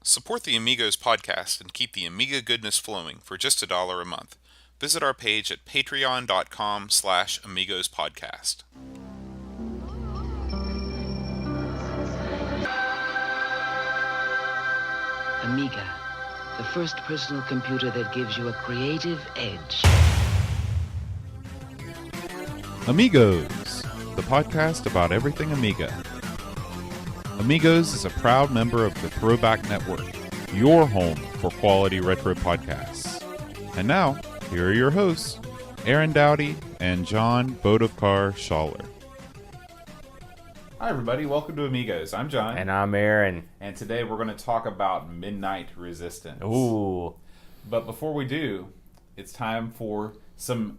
Support the Amigos podcast and keep the Amiga goodness flowing for just $1 a month. Visit our page at patreon.com/AmigosPodcast. Amiga, the first personal computer that gives you a creative edge. Amigos, the podcast about everything Amiga. Amigos is a proud member of the Throwback Network, your home for quality retro podcasts. And now, here are your hosts, Aaron Dowdy and John Bodovkar Schaller. Hi everybody, welcome to Amigos. I'm John. And I'm Aaron. And today we're going to talk about Midnight Resistance. Ooh. But before we do, it's time for some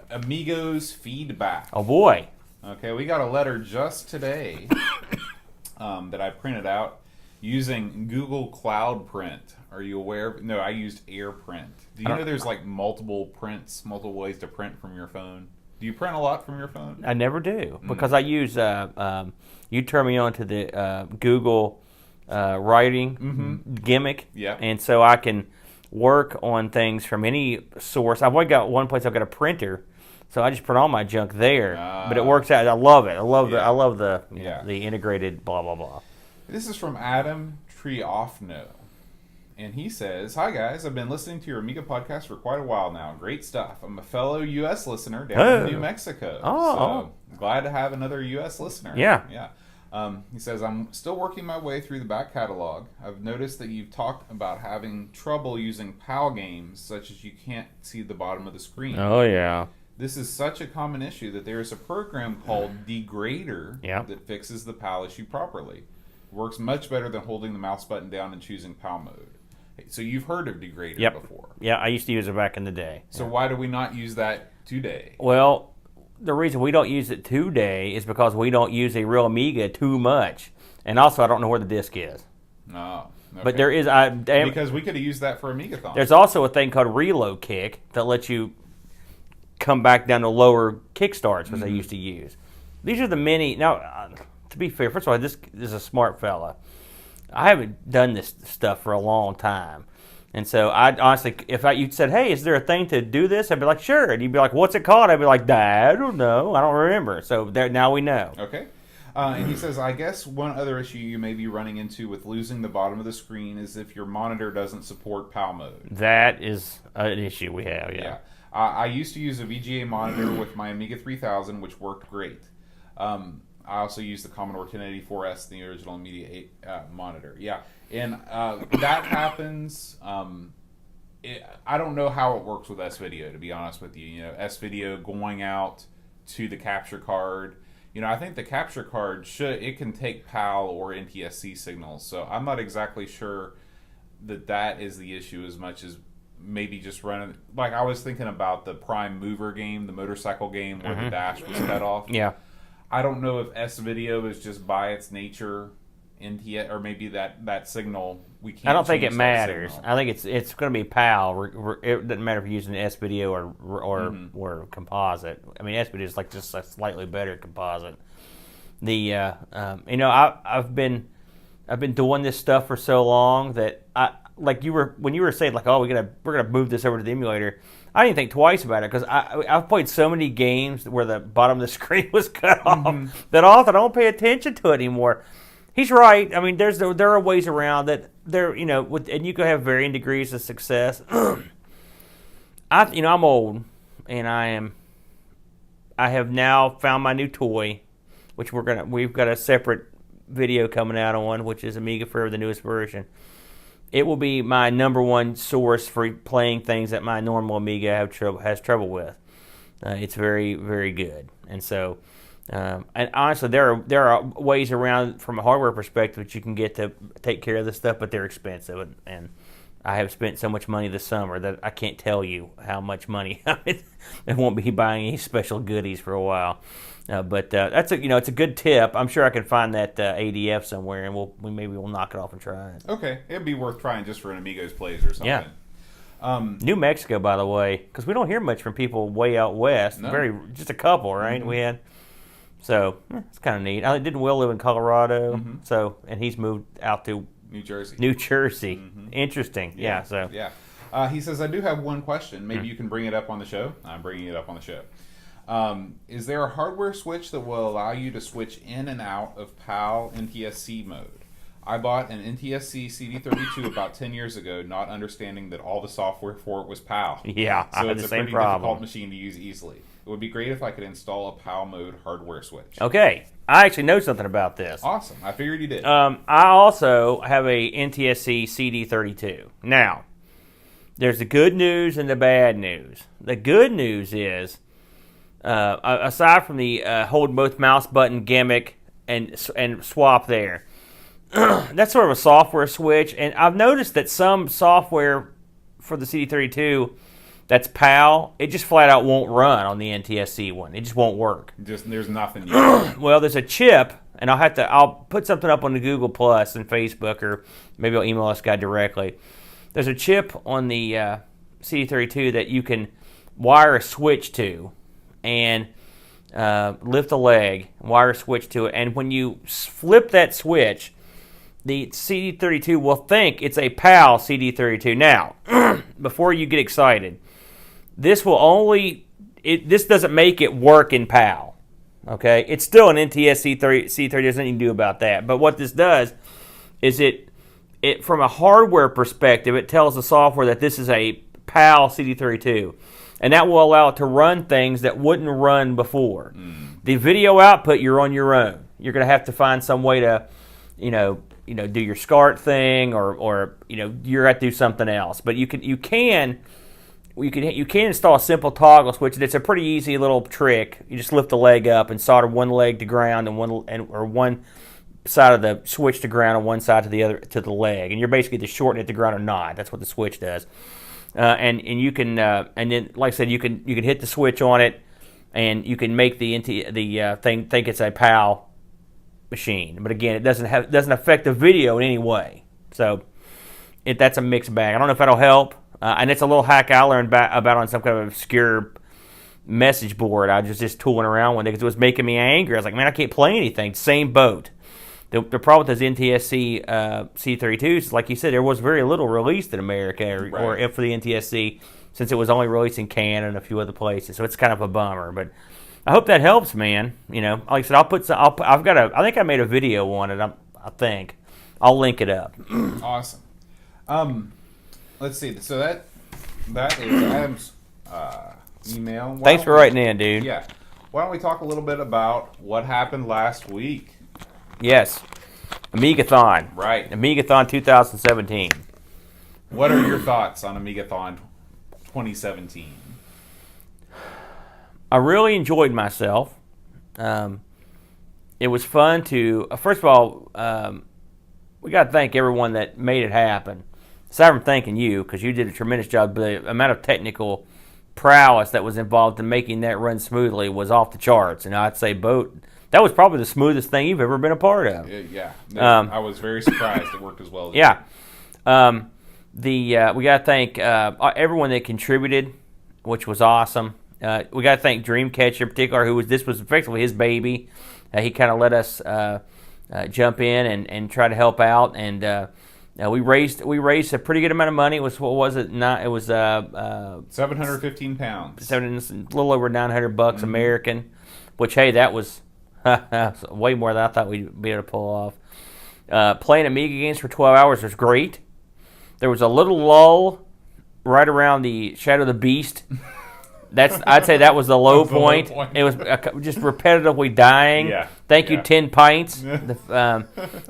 Amigos feedback. Oh boy. Okay, we got a letter just today that I printed out using Google Cloud Print. Are you aware of? No, I used AirPrint. Do you know there's like multiple ways to print from your phone? Do you print a lot from your phone? I never do because I use. You turn me on to the Google writing gimmick, and so I can work on things from any source. I've only got one place I've got a printer, so I just print all my junk there. But it works out. I love it. I love the integrated blah blah blah. This is from Adam Triofno. And he says, "Hi guys, I've been listening to your Amiga podcast for quite a while now. Great stuff. I'm a fellow U.S. listener down in New Mexico. So glad to have another U.S. listener." Yeah. He says, "I'm still working my way through the back catalog. I've noticed that you've talked about having trouble using PAL games, such as you can't see the bottom of the screen. Oh yeah. This is such a common issue that there is a program called Degrader that fixes the PAL issue properly. It works much better than holding the mouse button down and choosing PAL mode." So you've heard of Degrader before. Yeah, I used to use it back in the day. So why do we not use that today? Well, the reason we don't use it today is because we don't use a real Amiga too much. And also, I don't know where the disc is. Oh, okay. But there is... because we could have used that for Amigathon. There's also a thing called Reload Kick that lets you come back down to lower kickstarts, which I used to use. These are the many... Now, to be fair, first of all, this is a smart fella. I haven't done this stuff for a long time. And so, I honestly, if you said, "Hey, is there a thing to do this?" I'd be like, "Sure." And you'd be like, "What's it called?" I'd be like, "I don't know. I don't remember." So now we know. Okay. And he says, "I guess one other issue you may be running into with losing the bottom of the screen is if your monitor doesn't support PAL mode." That is an issue we have, yeah. I used to use a VGA monitor with my Amiga 3000, which worked great. I also used the Commodore 1084S, the original Amiga 8 monitor. Yeah, and that happens. I don't know how it works with S-Video, to be honest with you. You know, S-Video going out to the capture card. You know, I think the capture card can take PAL or NTSC signals. So I'm not exactly sure that is the issue as much as maybe just running. Like I was thinking about the Prime Mover game, the motorcycle game where the dash was cut off. Yeah. I don't know if S-Video is just by its nature NTS, or maybe that signal we can't. I don't think it change that matters. signal. I think it's going to be PAL. It doesn't matter if you're using S-Video or composite. I mean, S-Video is like just a slightly better composite. I've been doing this stuff for so long that when you were saying like, "Oh, we're gonna move this over to the emulator." I didn't think twice about it because I've played so many games where the bottom of the screen was cut off that I don't pay attention to it anymore. He's right. I mean, there are ways around that. And you can have varying degrees of success. I'm old, and I have now found my new toy, which we've got a separate video coming out on, which is Amiga Forever, the newest version. It will be my number one source for playing things that my normal Amiga has trouble with. It's very, very good. And so, and honestly, there are ways around from a hardware perspective that you can get to take care of this stuff, but they're expensive. And I have spent so much money this summer that I can't tell you how much money. I won't be buying any special goodies for a while. But it's a good tip. I'm sure I can find that ADF somewhere, and we'll knock it off and try it. Okay, it'd be worth trying just for an Amigos Plays or something. Yeah. New Mexico, by the way, because we don't hear much from people way out west. No. Just a couple, right? We had. So it's kind of neat. Didn't Will live in Colorado? And he's moved out to New Jersey. New Jersey. Interesting. Yeah. So. Yeah. He says, I do have one question. Maybe you can bring it up on the show. I'm bringing it up on the show. Is there a hardware switch that will allow you to switch in and out of PAL NTSC mode? I bought an NTSC CD32 about 10 years ago, not understanding that all the software for it was PAL. Yeah, I so had it's the a same pretty problem. difficult machine to use easily. It would be great if I could install a PAL mode hardware switch. Okay, I actually know something about this. Awesome. I figured you did. I also have a NTSC CD32. Now, there's the good news and the bad news. The good news is, aside from the hold both mouse button gimmick and swap there, that's sort of a software switch. And I've noticed that some software for the CD32 that's PAL, it just flat out won't run on the NTSC one. It just won't work. There's nothing you can. Well, there's a chip, and I'll put something up on the Google Plus and Facebook, or maybe I'll email this guy directly. There's a chip on the CD32 that you can wire a switch to, and lift a leg, wire a switch to it, and when you flip that switch, the CD32 will think it's a PAL CD32. Now, before you get excited, this doesn't make it work in PAL. Okay, it's still an NTSC CD32. There's nothing you can do about that. But what this does is it from a hardware perspective, it tells the software that this is a PAL CD32, and that will allow it to run things that wouldn't run before. The video output, you're on your own. You're going to have to find some way to, do your SCART thing, or you're going to have to do something else. But you can install a simple toggle switch. It's a pretty easy little trick. You just lift the leg up and solder one leg to ground and one side of the switch to ground and one side to the other to the leg, and you're basically just shorten it to ground or not. That's what the switch does. And you can and then, like I said, you can hit the switch on it, and you can make the thing think it's a PAL machine. But again, it doesn't affect the video in any way. So that's a mixed bag. I don't know if that'll help. And it's a little hack I learned about on some kind of obscure message board. I was just tooling around one day because it was making me angry. I was like, man, I can't play anything. Same boat. The problem with those NTSC C32s is, like you said, there was very little released in America or for the NTSC, since it was only released in Canada and a few other places. So it's kind of a bummer. But I hope that helps, man. Like I said, I think I made a video on it. I think I'll link it up. Awesome. Let's see. So that is Adam's email. Thanks for writing in, dude. Yeah. Why don't we talk a little bit about what happened last week? Yes. Amigathon. Right. Amigathon 2017. What are your thoughts on Amigathon 2017? I really enjoyed myself. It was fun to... first of all, we got to thank everyone that made it happen. Aside from thanking you, because you did a tremendous job, the amount of technical prowess that was involved in making that run smoothly was off the charts. And I'd say, that was probably the smoothest thing you've ever been a part of. Yeah. I was very surprised it worked as well as yeah. We got to thank everyone that contributed, which was awesome. We got to thank Dreamcatcher in particular, this was effectively his baby. He kind of let us jump in and try to help out, and we raised a pretty good amount of money. It was, what was it? It was 715 pounds. A little over $900 American, which, hey, that was way more than I thought we'd be able to pull off. Playing Amiga games for 12 hours was great. There was a little lull right around the Shadow of the Beast. I'd say that was the low point. It was just repetitively dying. Yeah. Thank you, 10 pints. It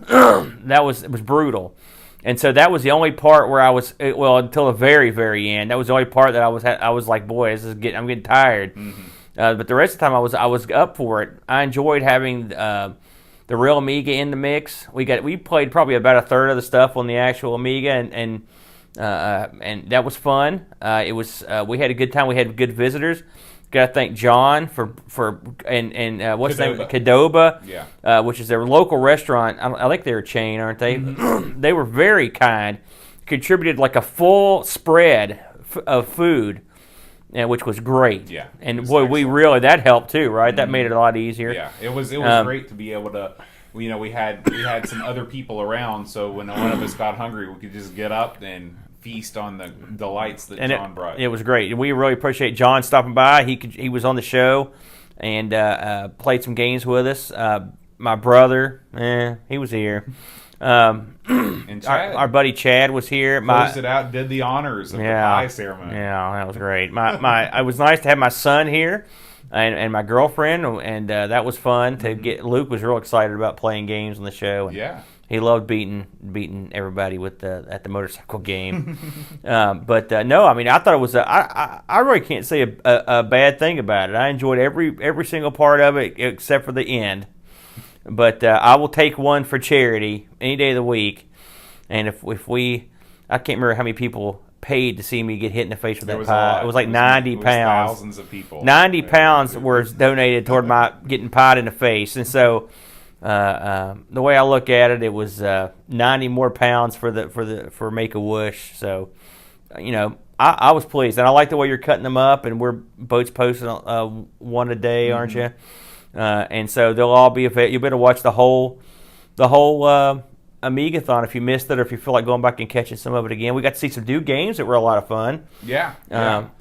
was brutal. And so that was the only part where I was, until the very, very end. That was the only part that I was like, boy, I'm getting tired. Mm-hmm. But the rest of the time I was up for it. I enjoyed having the real Amiga in the mix. We played probably about a third of the stuff on the actual Amiga, and that was fun. We had a good time. We had good visitors. Got to thank John for what's the name? Cadoba, yeah. Which is their local restaurant. I think they're a chain, aren't they? Mm-hmm. They were very kind. Contributed like a full spread of food, which was great. Yeah, and boy, that helped too, right? Mm-hmm. That made it a lot easier. Yeah, it was great to be able to we had some other people around, so when one of us got hungry, we could just get up and feast on the delights that John brought. It was great. We really appreciate John stopping by. He was on the show and played some games with us. My brother, he was here. And Chad, our buddy Chad was here. Closed it out, did the honors of the pie ceremony. Yeah, that was great. It was nice to have my son here and my girlfriend, and that was fun to get. Luke was real excited about playing games on the show. And he loved beating everybody at the motorcycle game. But no, I mean, I thought it was I really can't say a bad thing about it. I enjoyed every single part of it except for the end. But I will take one for charity any day of the week. And if I can't remember how many people paid to see me get hit in the face with that pie. It was like 90 pounds. Thousands of people. 90 pounds were donated toward my getting pied in the face. And so the way I look at it, it was 90 more pounds for Make-A-Wish. So, I was pleased. And I like the way you're cutting them up. And we're both posting one a day, aren't you? And so they'll all be available. You'll be able to watch the whole Amigathon if you missed it, or if you feel like going back and catching some of it again. We got to see some new games that were a lot of fun. Yeah.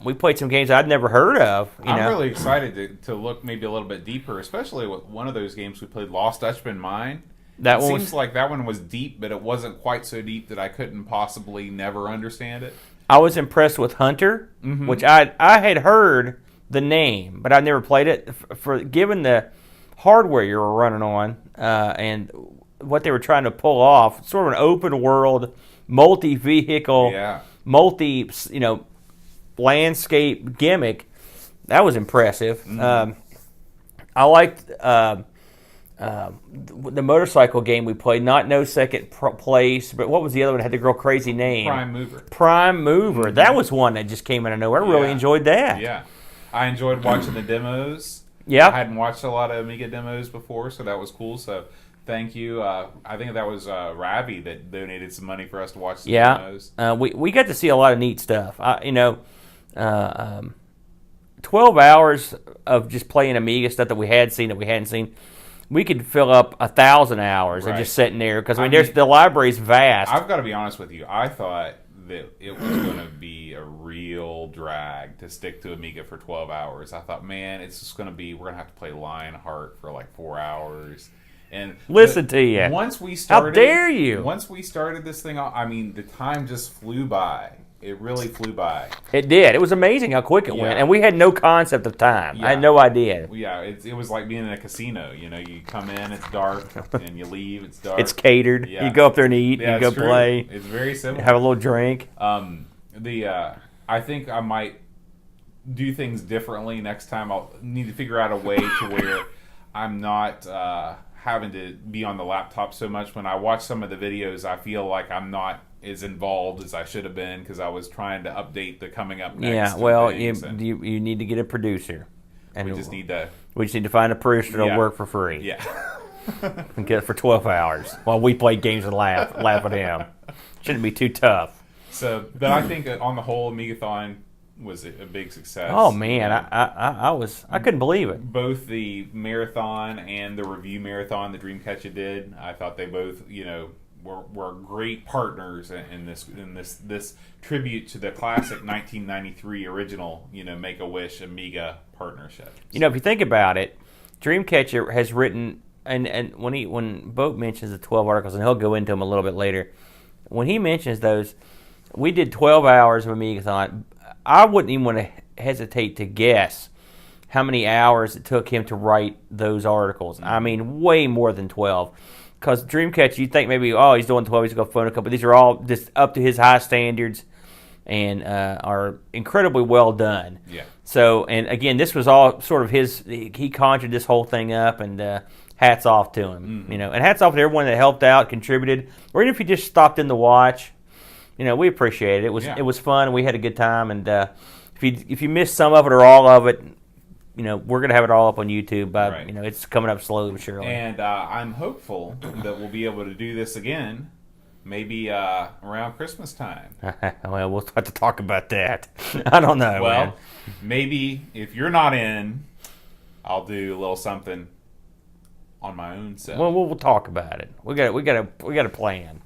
We played some games I'd never heard of. I'm really excited to look maybe a little bit deeper, especially with one of those games we played, Lost Dutchman Mine. It seems like that one was deep, but it wasn't quite so deep that I couldn't possibly never understand it. I was impressed with Hunter, which I had heard the name, but I never played it. For given the hardware you were running on and what they were trying to pull off, sort of an open world, multi-vehicle, landscape gimmick, that was impressive. I liked the motorcycle game we played. Not No Second Place, but what was the other one that had the real crazy name? Prime Mover. That was one that just came out of nowhere. I really enjoyed that. Yeah. I enjoyed watching the demos. Yeah. I hadn't watched a lot of Amiga demos before, so that was cool. So thank you. I think that was Ravi that donated some money for us to watch the demos. We got to see a lot of neat stuff. 12 hours of just playing Amiga stuff that we had seen that we hadn't seen. We could fill up 1,000 hours of just sitting there because the library's vast. I've got to be honest with you. I thought that it was going to be a real drag to stick to Amiga for 12 hours. I thought, man, it's just going to be, we're going to have to play Lionheart for like 4 hours. And listen to you. Once we started, how dare you? Once we started this thing, I mean, the time just flew by. It really flew by. It did. It was amazing how quick it went, and we had no concept of time. I had no idea. Yeah, it was like being in a casino. You come in, it's dark, and you leave, it's dark. It's catered. Yeah. You go up there and eat. You go play. It's very simple. Have a little drink. I think I might do things differently next time. I'll need to figure out a way to where I'm not having to be on the laptop so much. When I watch some of the videos, I feel like I'm not as involved as I should have been because I was trying to update the coming up next. Yeah, well, you need to get a producer, and we just need to find a producer that'll work for free. Yeah, and get it for 12 hours while we play games and laugh at him. Shouldn't be too tough. So, but I think on the whole, Amigathon was a big success. Oh man, I couldn't believe it. Both the marathon and the review marathon that Dreamcatcher did, I thought they both, were great partners in this tribute to the classic 1993 original, Make-A-Wish Amiga partnership. If you think about it, Dreamcatcher has written, and when Boat mentions the 12 articles, and he'll go into them a little bit later, when he mentions those, we did 12 hours of Amigathon. I wouldn't even want to hesitate to guess how many hours it took him to write those articles. I mean, way more than 12. Because Dreamcatcher, you think maybe, he's doing 12, he's going to phone a couple. These are all just up to his high standards and are incredibly well done. Yeah. So, and again, this was all sort of he conjured this whole thing up, and hats off to him. Mm-hmm. And hats off to everyone that helped out, contributed, or even if you just stopped in to watch. We appreciate it. It was fun, and we had a good time. And if you missed some of it or all of it, we're going to have it all up on YouTube. It's coming up slowly but surely. And I'm hopeful that we'll be able to do this again, maybe around Christmas time. Well, we'll have to talk about that. I don't know. Well, man. Maybe if you're not in, I'll do a little something on my own set. Well, we'll talk about it. We got a plan.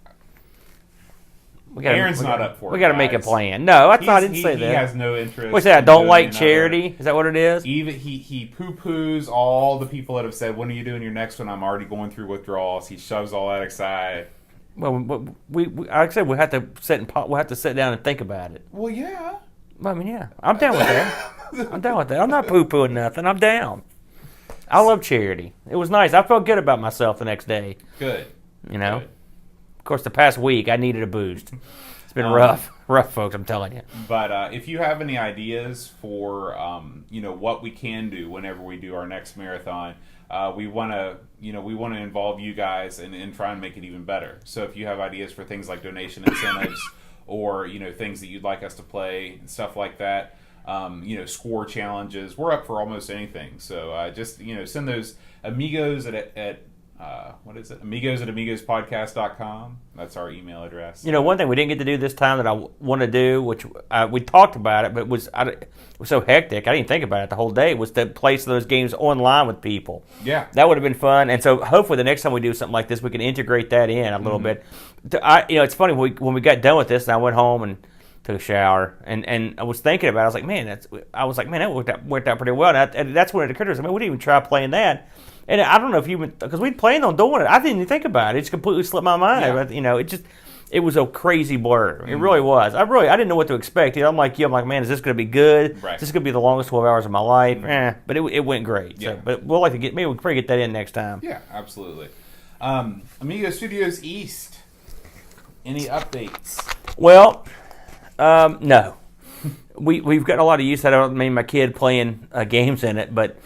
Aaron's not up for it. We got to make a plan. No, I didn't say that. He has no interest. What's that? Don't like charity? Is that what it is? Even he poo-poos all the people that have said, "When are you doing your next one?" I'm already going through withdrawals. He shoves all that aside. Well, we like I said, we'll have to sit down and think about it. Well, yeah. I mean, yeah, I'm down with that. I'm down with that. I'm not poo-pooing nothing. I'm down. I love charity. It was nice. I felt good about myself the next day. Good. You know. Good. Of course, the past week I needed a boost. It's been rough, folks. I'm telling you. But if you have any ideas for what we can do whenever we do our next marathon, we want to involve you guys and try and make it even better. So if you have ideas for things like donation incentives or things that you'd like us to play and stuff like that, score challenges, we're up for almost anything. So just send those amigos at what is it? Amigos at amigospodcast.com. That's our email address. One thing we didn't get to do this time that I want to do, which we talked about it, but it was so hectic, I didn't think about it the whole day, was to play some of those games online with people. Yeah. That would have been fun. And so hopefully the next time we do something like this, we can integrate that in a little bit. It's funny, when we got done with this, and I went home and took a shower, and I was thinking about it. I was like, man, that worked out pretty well. And that's when it occurred to us, we didn't even try playing that. And I don't know if because we'd planned on doing it. I didn't even think about it. It just completely slipped my mind. Yeah. But, it was a crazy blur. It really was. I didn't know what to expect. I'm like, man, is this going to be good? Right. Is this going to be the longest 12 hours of my life? But it went great. Yeah. So, but we'll like to maybe we can probably get that in next time. Yeah, absolutely. Amigo Studios East. Any updates? Well, no. We've gotten a lot of use out of it. I mean, my kid playing games in it, but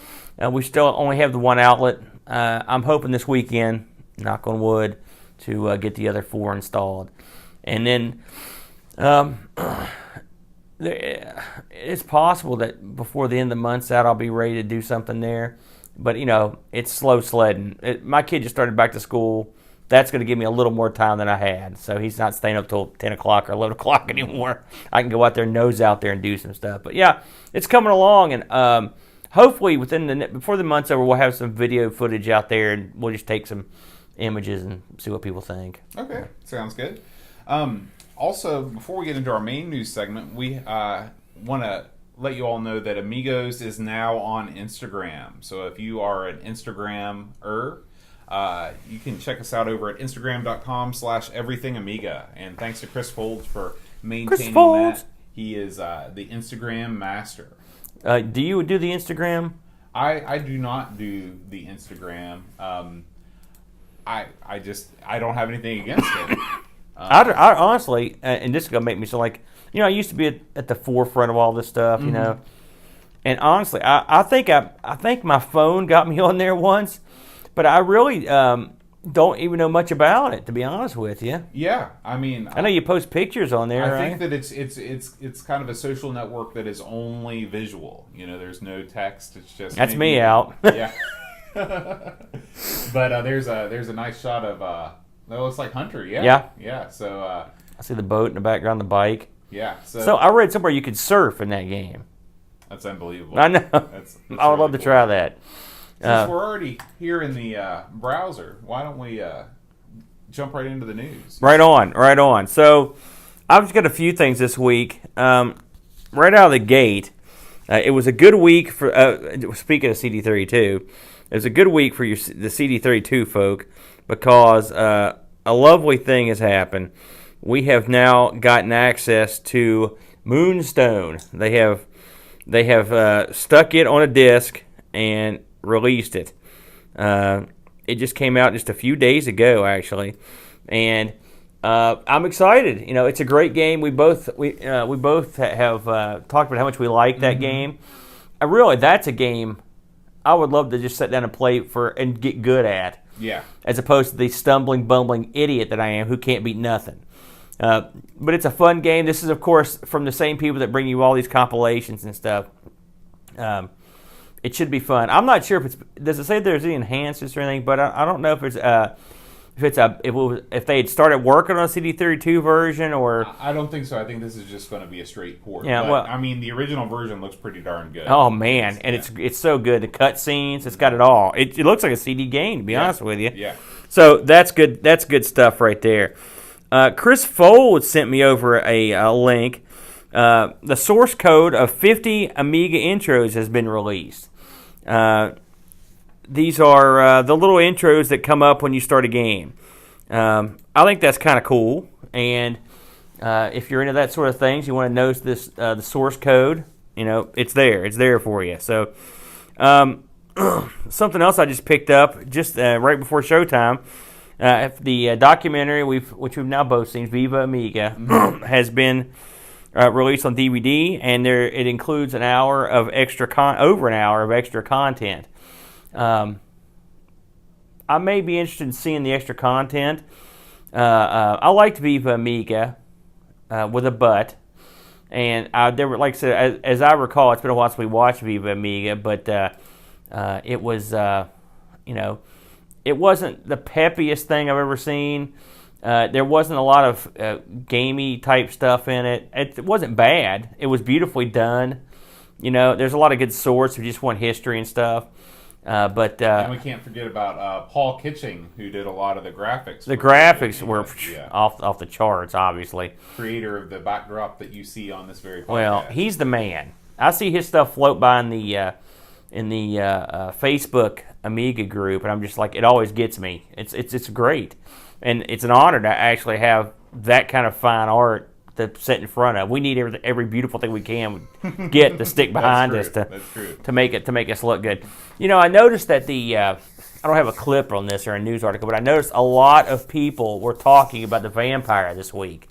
we still only have the one outlet. I'm hoping this weekend, knock on wood, to get the other 4 installed. And then it's possible that before the end of the month's out, I'll be ready to do something there. But, it's slow sledding. My kid just started back to school. That's going to give me a little more time than I had. So he's not staying up till 10 o'clock or 11 o'clock anymore. I can go out there, nose out there, and do some stuff. But, yeah, it's coming along. And hopefully before the month's over, we'll have some video footage out there, and we'll just take some images and see what people think. Okay, sounds good. Also, before we get into our main news segment, we want to let you all know that Amigos is now on Instagram. So if you are an Instagrammer, you can check us out over at instagram.com/everythingamiga. And thanks to Chris Folds for maintaining that. He is the Instagram master. Do you do the Instagram? I do not do the Instagram. I don't have anything against it. I honestly, and this is gonna make me sound like, I used to be at the forefront of all this stuff, and honestly, I think my phone got me on there once, but I really don't even know much about it, to be honest with you. Yeah, I mean, I know you post pictures on there. I think that it's kind of a social network that is only visual. There's no text. It's just that's me out. Yeah. But there's a nice shot of that looks like Hunter. Yeah. So I see the boat in the background, the bike. Yeah. So I read somewhere you could surf in that game. That's unbelievable. I know. That's I would love to try that. Since we're already here in the browser, why don't we jump right into the news? Right on. So I've just got a few things this week. Right out of the gate, it was a good week for. Speaking of CD32, it was a good week for the CD32 folk because a lovely thing has happened. We have now gotten access to Moonstone. They have stuck it on a disc and released it. It just came out just a few days ago, actually, and I'm excited. It's a great game. We both have talked about how much we like that game. That's a game I would love to just sit down and play and get good at. Yeah. As opposed to the stumbling, bumbling idiot that I am who can't beat nothing. But it's a fun game. This is, of course, from the same people that bring you all these compilations and stuff. It should be fun. I'm not sure if does it say there's any enhancements or anything, but I don't know if it's if they had started working on a CD32 version, or I don't think so. I think this is just going to be a straight port. Yeah, but, well, I mean, the original version looks pretty darn good. oh man, and it's so good. The cutscenes, it's got it all. It looks like a CD game, to be honest with you. Yeah. So that's good. That's good stuff right there. Chris Fold sent me over a link. The source code of 50 Amiga intros has been released. These are the little intros that come up when you start a game. I think that's kind of cool. And if you're into that sort of things, you want to know this the source code. It's there. It's there for you. So something else I just picked up just right before showtime. The documentary which we've now both seen, Viva Amiga, has been released on DVD, and it includes over an hour of extra content. I may be interested in seeing the extra content. I liked Viva Amiga with a butt, and there were, like I said, as I recall, it's been a while since we watched Viva Amiga, but it was it wasn't the peppiest thing I've ever seen. There wasn't a lot of gamey type stuff in it. It wasn't bad. It was beautifully done. There's a lot of good swords who just want history and stuff. And we can't forget about Paul Kitching, who did a lot of the graphics. The graphics were off the charts, obviously. Creator of the backdrop that you see on this very podcast. Well, he's the man. I see his stuff float by in the Facebook Amiga group, and I'm just like, it always gets me. It's great, and it's an honor to actually have that kind of fine art to sit in front of. We need every beautiful thing we can get to stick behind us to make us look good. I noticed that I don't have a clip on this or a news article, but I noticed a lot of people were talking about the Vampire this week,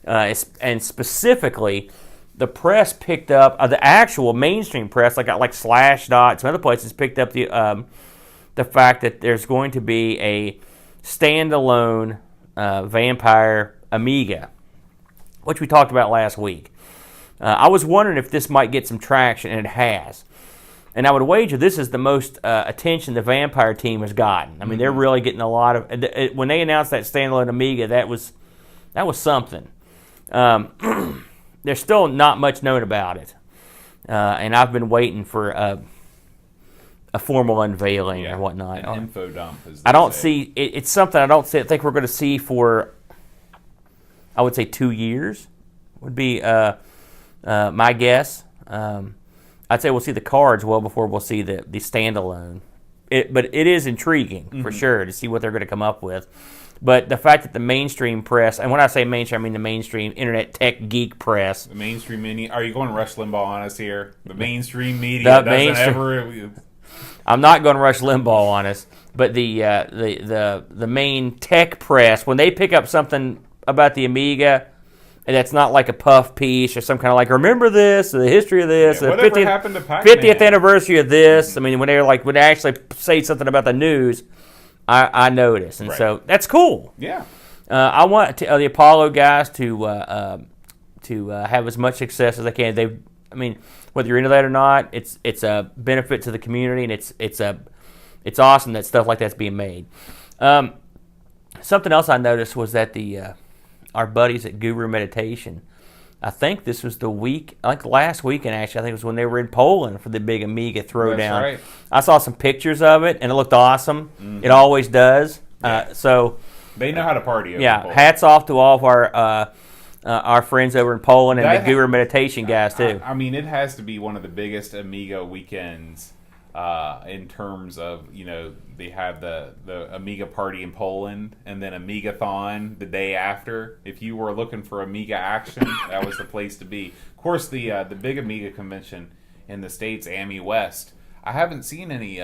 and specifically the press picked up the actual mainstream press, like Slashdot, some other places picked up the fact that there's going to be a standalone Vampire Amiga, which we talked about last week. I was wondering if this might get some traction, and it has. And I would wager this is the most attention the Vampire team has gotten. I mean, they're really getting a lot of. When they announced that standalone Amiga, that was something. There's still not much known about it, and I've been waiting for a formal unveiling or whatnot. An info dump. I don't see it's something I don't think we're going to see for. I would say 2 years would be my guess. I'd say we'll see the cards well before we'll see the standalone. But it is intriguing for sure to see what they're going to come up with. But the fact that the mainstream press, and when I say mainstream, I mean the mainstream internet tech geek press. The mainstream media. Are you going Rush Limbaugh on us here? The mainstream media doesn't ever. I'm not going to Rush Limbaugh on us, but the main tech press, when they pick up something about the Amiga, and that's not like a puff piece or some kind of like, remember this, or the history of this, the whatever 50th, happened to Pac-Man? 50th anniversary of this. I mean, when they actually say something about the news, I notice, and so that's cool. Yeah, I want the Apollo guys to have as much success as they can. I mean, whether you're into that or not, it's a benefit to the community, and it's awesome that stuff like that's being made. Something else I noticed was that our buddies at Guru Meditation, I think this was last weekend actually, I think it was when they were in Poland for the big Amiga throwdown. That's right. I saw some pictures of it, and it looked awesome. It always does. Yeah. So they know how to party. Hats off to all of our friends over in Poland and the Guru Meditation guys too. I mean, it has to be one of the biggest Amiga weekends in terms of, they have the Amiga party in Poland, and then Amigathon the day after. If you were looking for Amiga action, that was the place to be. Of course, the big Amiga convention in the States, Ami West, I haven't seen any,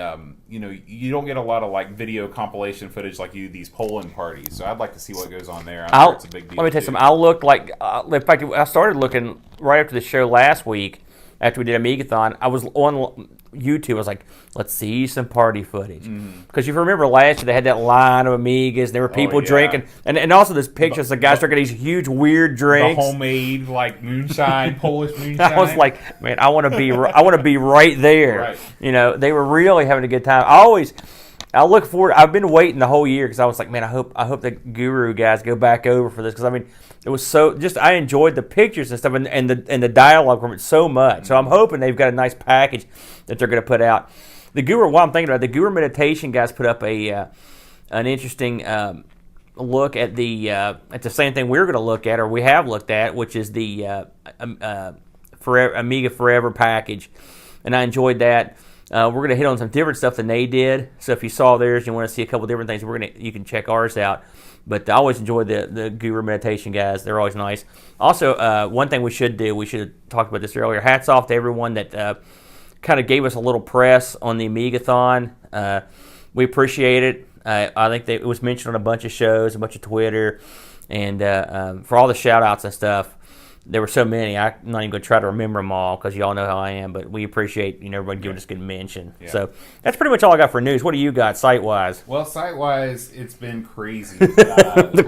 you don't get a lot of like video compilation footage like these Poland parties. So I'd like to see what goes on there. I'm sure it's a big deal. Let me tell you something. I'll look like, in fact, I started looking right after the show last week. After we did Amigathon, I was on YouTube. I was like, let's see some party footage. Because you remember last year, they had that line of Amigas. There were people drinking. And also there's pictures of guys drinking these huge, weird drinks. The homemade, like, moonshine, Polish moonshine. I was like, man, I want to be right there. Right. They were really having a good time. I look forward. I've been waiting the whole year because I was like, man, I hope the Guru guys go back over for this because I mean, it was so just I enjoyed the pictures and stuff and the dialogue from it so much. So I'm hoping they've got a nice package that they're going to put out. The Guru, while I'm thinking about it, the Guru Meditation guys put up an interesting look at the same thing we're going to look at or we have looked at, which is the Amiga Forever package, and I enjoyed that. We're going to hit on some different stuff than they did. So if you saw theirs, you want to see a couple different things, you can check ours out. But I always enjoy the Guru Meditation guys. They're always nice. Also, one thing we should have talked about this earlier. Hats off to everyone that kind of gave us a little press on the Amigathon. We appreciate it. I think it was mentioned on a bunch of shows, a bunch of Twitter, and for all the shout-outs and stuff. There were so many. I'm not even going to try to remember them all because y'all know how I am, but we appreciate everybody giving us good mention. Yeah. So that's pretty much all I got for news. What do you got site-wise? Well, site-wise, it's been crazy the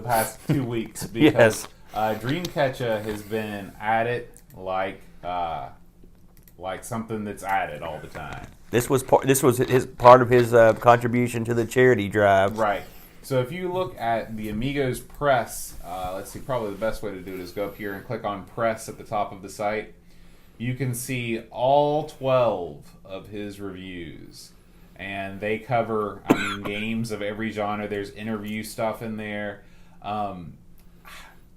past 2 weeks because Dreamcatcher has been at it like something that's at it all the time. This was part of his contribution to the charity drive. Right. So if you look at the Amigos press, let's see, probably the best way to do it is go up here and click on press at the top of the site. You can see all 12 of his reviews. And they cover, games of every genre. There's interview stuff in there. I'm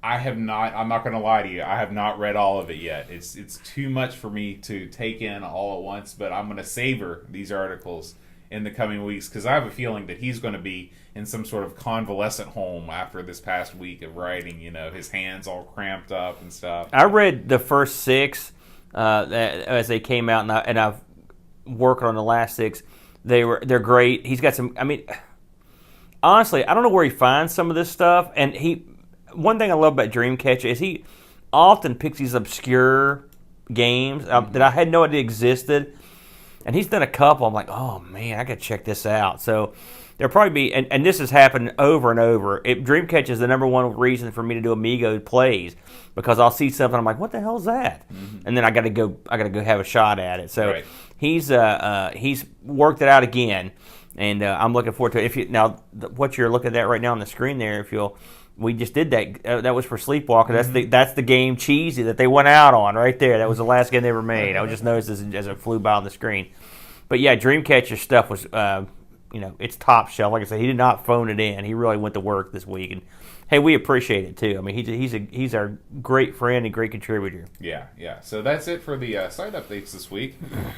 not going to lie to you, I have not read all of it yet. It's too much for me to take in all at once, but I'm going to savor these articles in the coming weeks because I have a feeling that he's going to be in some sort of convalescent home after this past week of writing, his hands all cramped up and stuff. I read the first 6 as they came out, and I've worked on the last 6. They're great. He's got some, honestly, I don't know where he finds some of this stuff, and one thing I love about Dreamcatcher is he often picks these obscure games that I had no idea existed. And he's done a couple. I'm like, oh, man, I got to check this out. So there'll probably be, and this has happened over and over. Dreamcatcher is the number one reason for me to do Amigo plays because I'll see something. I'm like, what the hell is that? Mm-hmm. And then I got to go have a shot at it. So he's worked it out again, and I'm looking forward to it. What you're looking at right now on the screen there, we just did that. That was for Sleepwalker. That's the game Cheesy that they went out on right there. That was the last game they ever made. I just noticed this as it flew by on the screen. But yeah, Dreamcatcher stuff was, it's top shelf. Like I said, he did not phone it in. He really went to work this week, and hey, we appreciate it too. He's our great friend and great contributor. Yeah. So that's it for the site updates this week.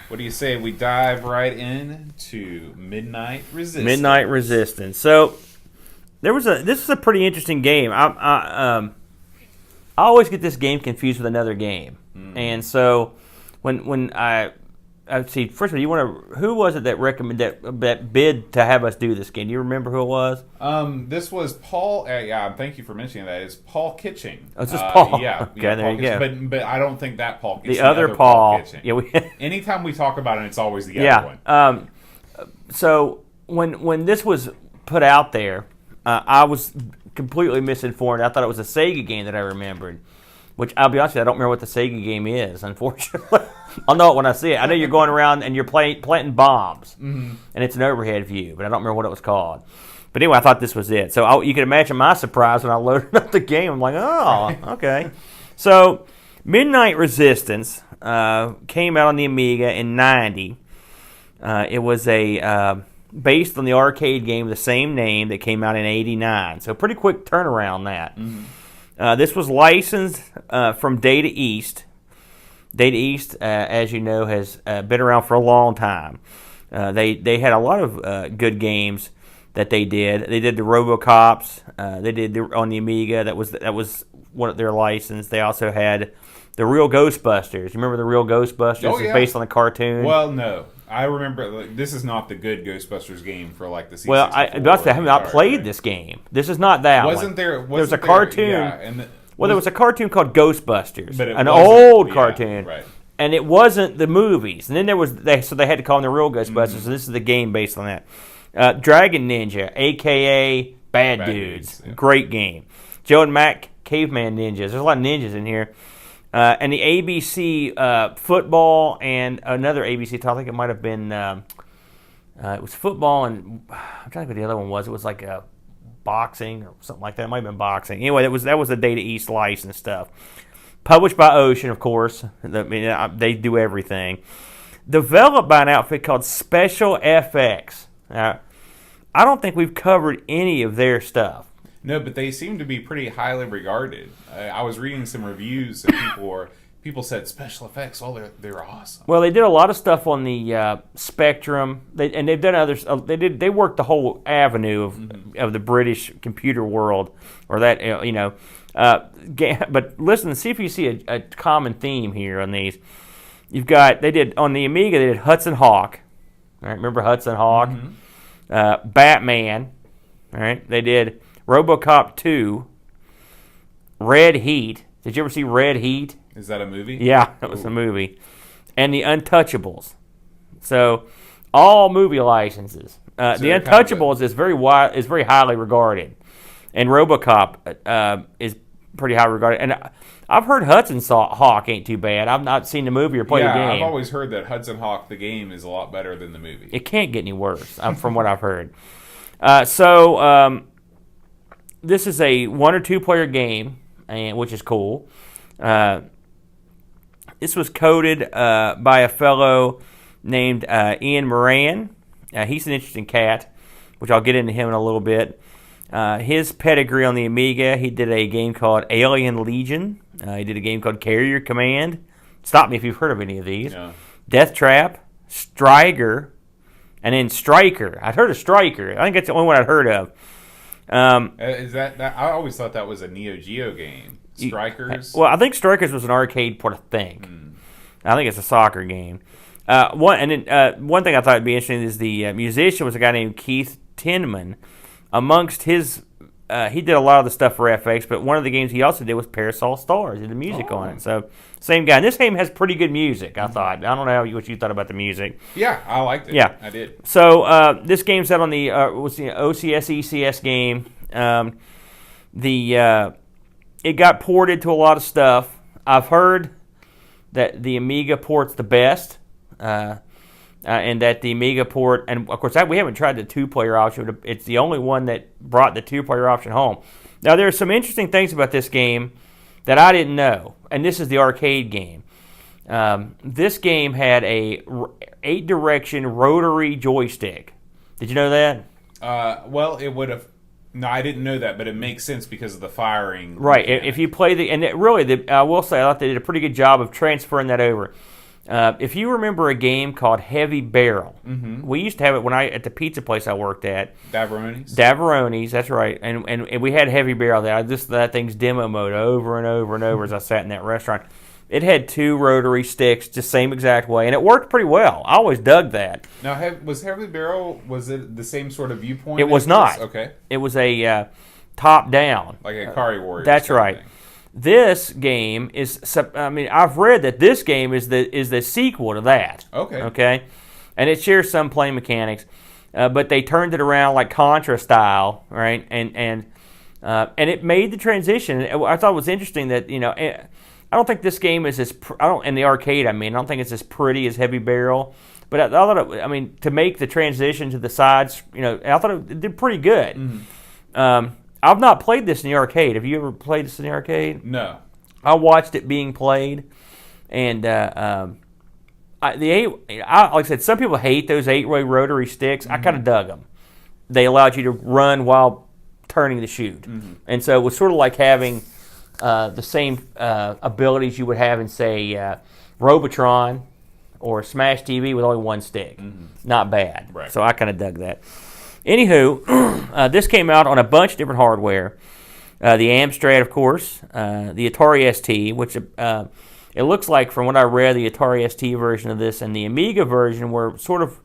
What do you say we dive right in to Midnight Resistance? So. This is a pretty interesting game. I always get this game confused with another game, and so when I see, first of all, who was it that recommended that bid to have us do this game? Do you remember who it was? This was Paul. Thank you for mentioning that. It's Paul Kitching. Oh, it's just Paul. Yeah. Okay, there Paul you go. But I don't think that Paul Kitching. The other Paul. Kitching. Yeah. Anytime we talk about it, it's always the other one. So when this was put out there. I was completely misinformed. I thought it was a Sega game that I remembered, which I'll be honest with you, I don't remember what the Sega game is, unfortunately. I'll know it when I see it. I know you're going around and you're planting bombs, and it's an overhead view, but I don't remember what it was called. But anyway, I thought this was it. So you can imagine my surprise when I loaded up the game. I'm like, oh, okay. So Midnight Resistance came out on the Amiga in 90. It was based on the arcade game of the same name that came out in 89. So pretty quick turnaround that. Mm-hmm. This was licensed from Data East. Data East, as you know, has been around for a long time. They had a lot of good games that they did. They did the RoboCops. They did on the Amiga. That was one of their license. They also had the Real Ghostbusters. You remember the Real Ghostbusters? Oh, yeah. It's based on the cartoon. Well, no. I remember, this is not the good Ghostbusters game for the C64. Well, I have not played this game. This is not that one. There was a cartoon. Yeah, there was a cartoon called Ghostbusters, but an old cartoon, right. And it wasn't the movies. And then so they had to call them the Real Ghostbusters. So this is the game based on that. Dragon Ninja, a.k.a. Bad Dudes. Yeah. Great game. Joe and Mac, Caveman Ninjas. There's a lot of ninjas in here. And the ABC football and another ABC title, I think it might have been It was football, and I'm trying to think what the other one was. It was like a boxing or something like that. It might have been boxing. Anyway, that was the Data East license stuff. Published by Ocean, of course. They do everything. Developed by an outfit called Special FX. I don't think we've covered any of their stuff. No, but they seem to be pretty highly regarded. I was reading some reviews, and people said special effects. Oh, they're awesome. Well, they did a lot of stuff on the Spectrum. They've done others. They worked the whole avenue of the British computer world, or that but listen, see if you see a common theme here on these. You've got they did on the Amiga. They did Hudson Hawk. All right, remember Hudson Hawk? Batman. All right, they did RoboCop 2. Red Heat. Did you ever see Red Heat? Is that a movie? Yeah, that was a movie. And The Untouchables. So, all movie licenses. The Untouchables is very highly regarded, and RoboCop is pretty high regarded. And I've heard Hudson Hawk ain't too bad. I've not seen the movie or played the game. I've always heard that Hudson Hawk the game is a lot better than the movie. It can't get any worse, from what I've heard. This is a 1 or 2 player game, which is cool. This was coded by a fellow named Ian Moran. He's an interesting cat, which I'll get into him in a little bit. His pedigree on the Amiga, he did a game called Alien Legion. He did a game called Carrier Command. Stop me if you've heard of any of these. No. Death Trap, Striker, and then Striker. I'd heard of Striker. I think that's the only one I'd heard of. Is that I always thought that was a Neo Geo game. Strikers? Well, I think Strikers was an arcade port, I think. I think it's a soccer game. One thing I thought would be interesting is the musician was a guy named Keith Tinman. Amongst his, he did a lot of the stuff for FX, but one of the games he also did was Parasol Stars. He did the music on it. So, same guy. And this game has pretty good music, I thought. I don't know what you thought about the music. Yeah, I liked it. Yeah. I did. So, this game's out on the OCS ECS game. It got ported to a lot of stuff. I've heard that the Amiga port's the best, and that the Amiga port, and of course we haven't tried the 2-player option, but it's the only one that brought the 2-player option home. Now there are some interesting things about this game that I didn't know, and this is the arcade game. This game had a 8-direction rotary joystick. Did you know that? Well, it would have. No, I didn't know that, but it makes sense because of the firing. Right. If you play I will say, I thought they did a pretty good job of transferring that over. If you remember a game called Heavy Barrel, we used to have it at the pizza place I worked at. Daveronis, that's right. And we had Heavy Barrel there. That thing's demo mode over and over and over as I sat in that restaurant. It had 2 rotary sticks, just same exact way, and it worked pretty well. I always dug that. Now, was Heavy Barrel, was it the same sort of viewpoint? It was not. Okay. It was a top-down. Like a Atari Warriors. That's right. Thing. This game is, I've read that this game is the sequel to that. Okay. Okay? And it shares some play mechanics, but they turned it around like Contra style, right? And it made the transition. I thought it was interesting that, I don't think this game is in the arcade, I don't think it's as pretty as Heavy Barrel. But I thought to make the transition to the sides, I thought it did pretty good. I've not played this in the arcade. Have you ever played this in the arcade? No. I watched it being played, and like I said, some people hate those 8-way rotary sticks. I kind of dug them. They allowed you to run while turning the chute, and so it was sort of like having the same abilities you would have in, say, Robotron or Smash TV with only 1 stick. Not bad. Right. So I kind of dug that. Anywho, this came out on a bunch of different hardware. The Amstrad, of course, the Atari ST, which it looks like from what I read, the Atari ST version of this and the Amiga version were sort of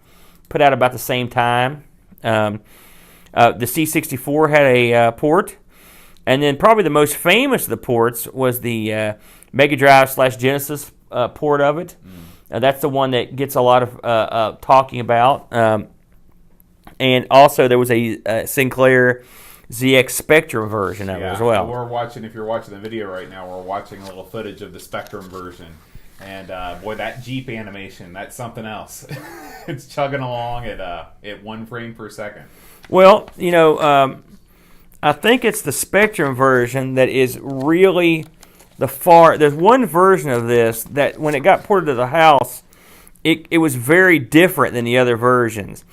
put out about the same time. The C64 had a port. And then probably the most famous of the ports was the Mega Drive / Genesis port of it. That's the one that gets a lot of talking about. And also there was a Sinclair ZX Spectrum version of it as well. We're watching, if you're watching the video right now, we're watching a little footage of the Spectrum version. And boy, that Jeep animation, that's something else. It's chugging along at 1 frame per second. Well, I think it's the Spectrum version that is really there's one version of this that when it got ported to the house, it was very different than the other versions.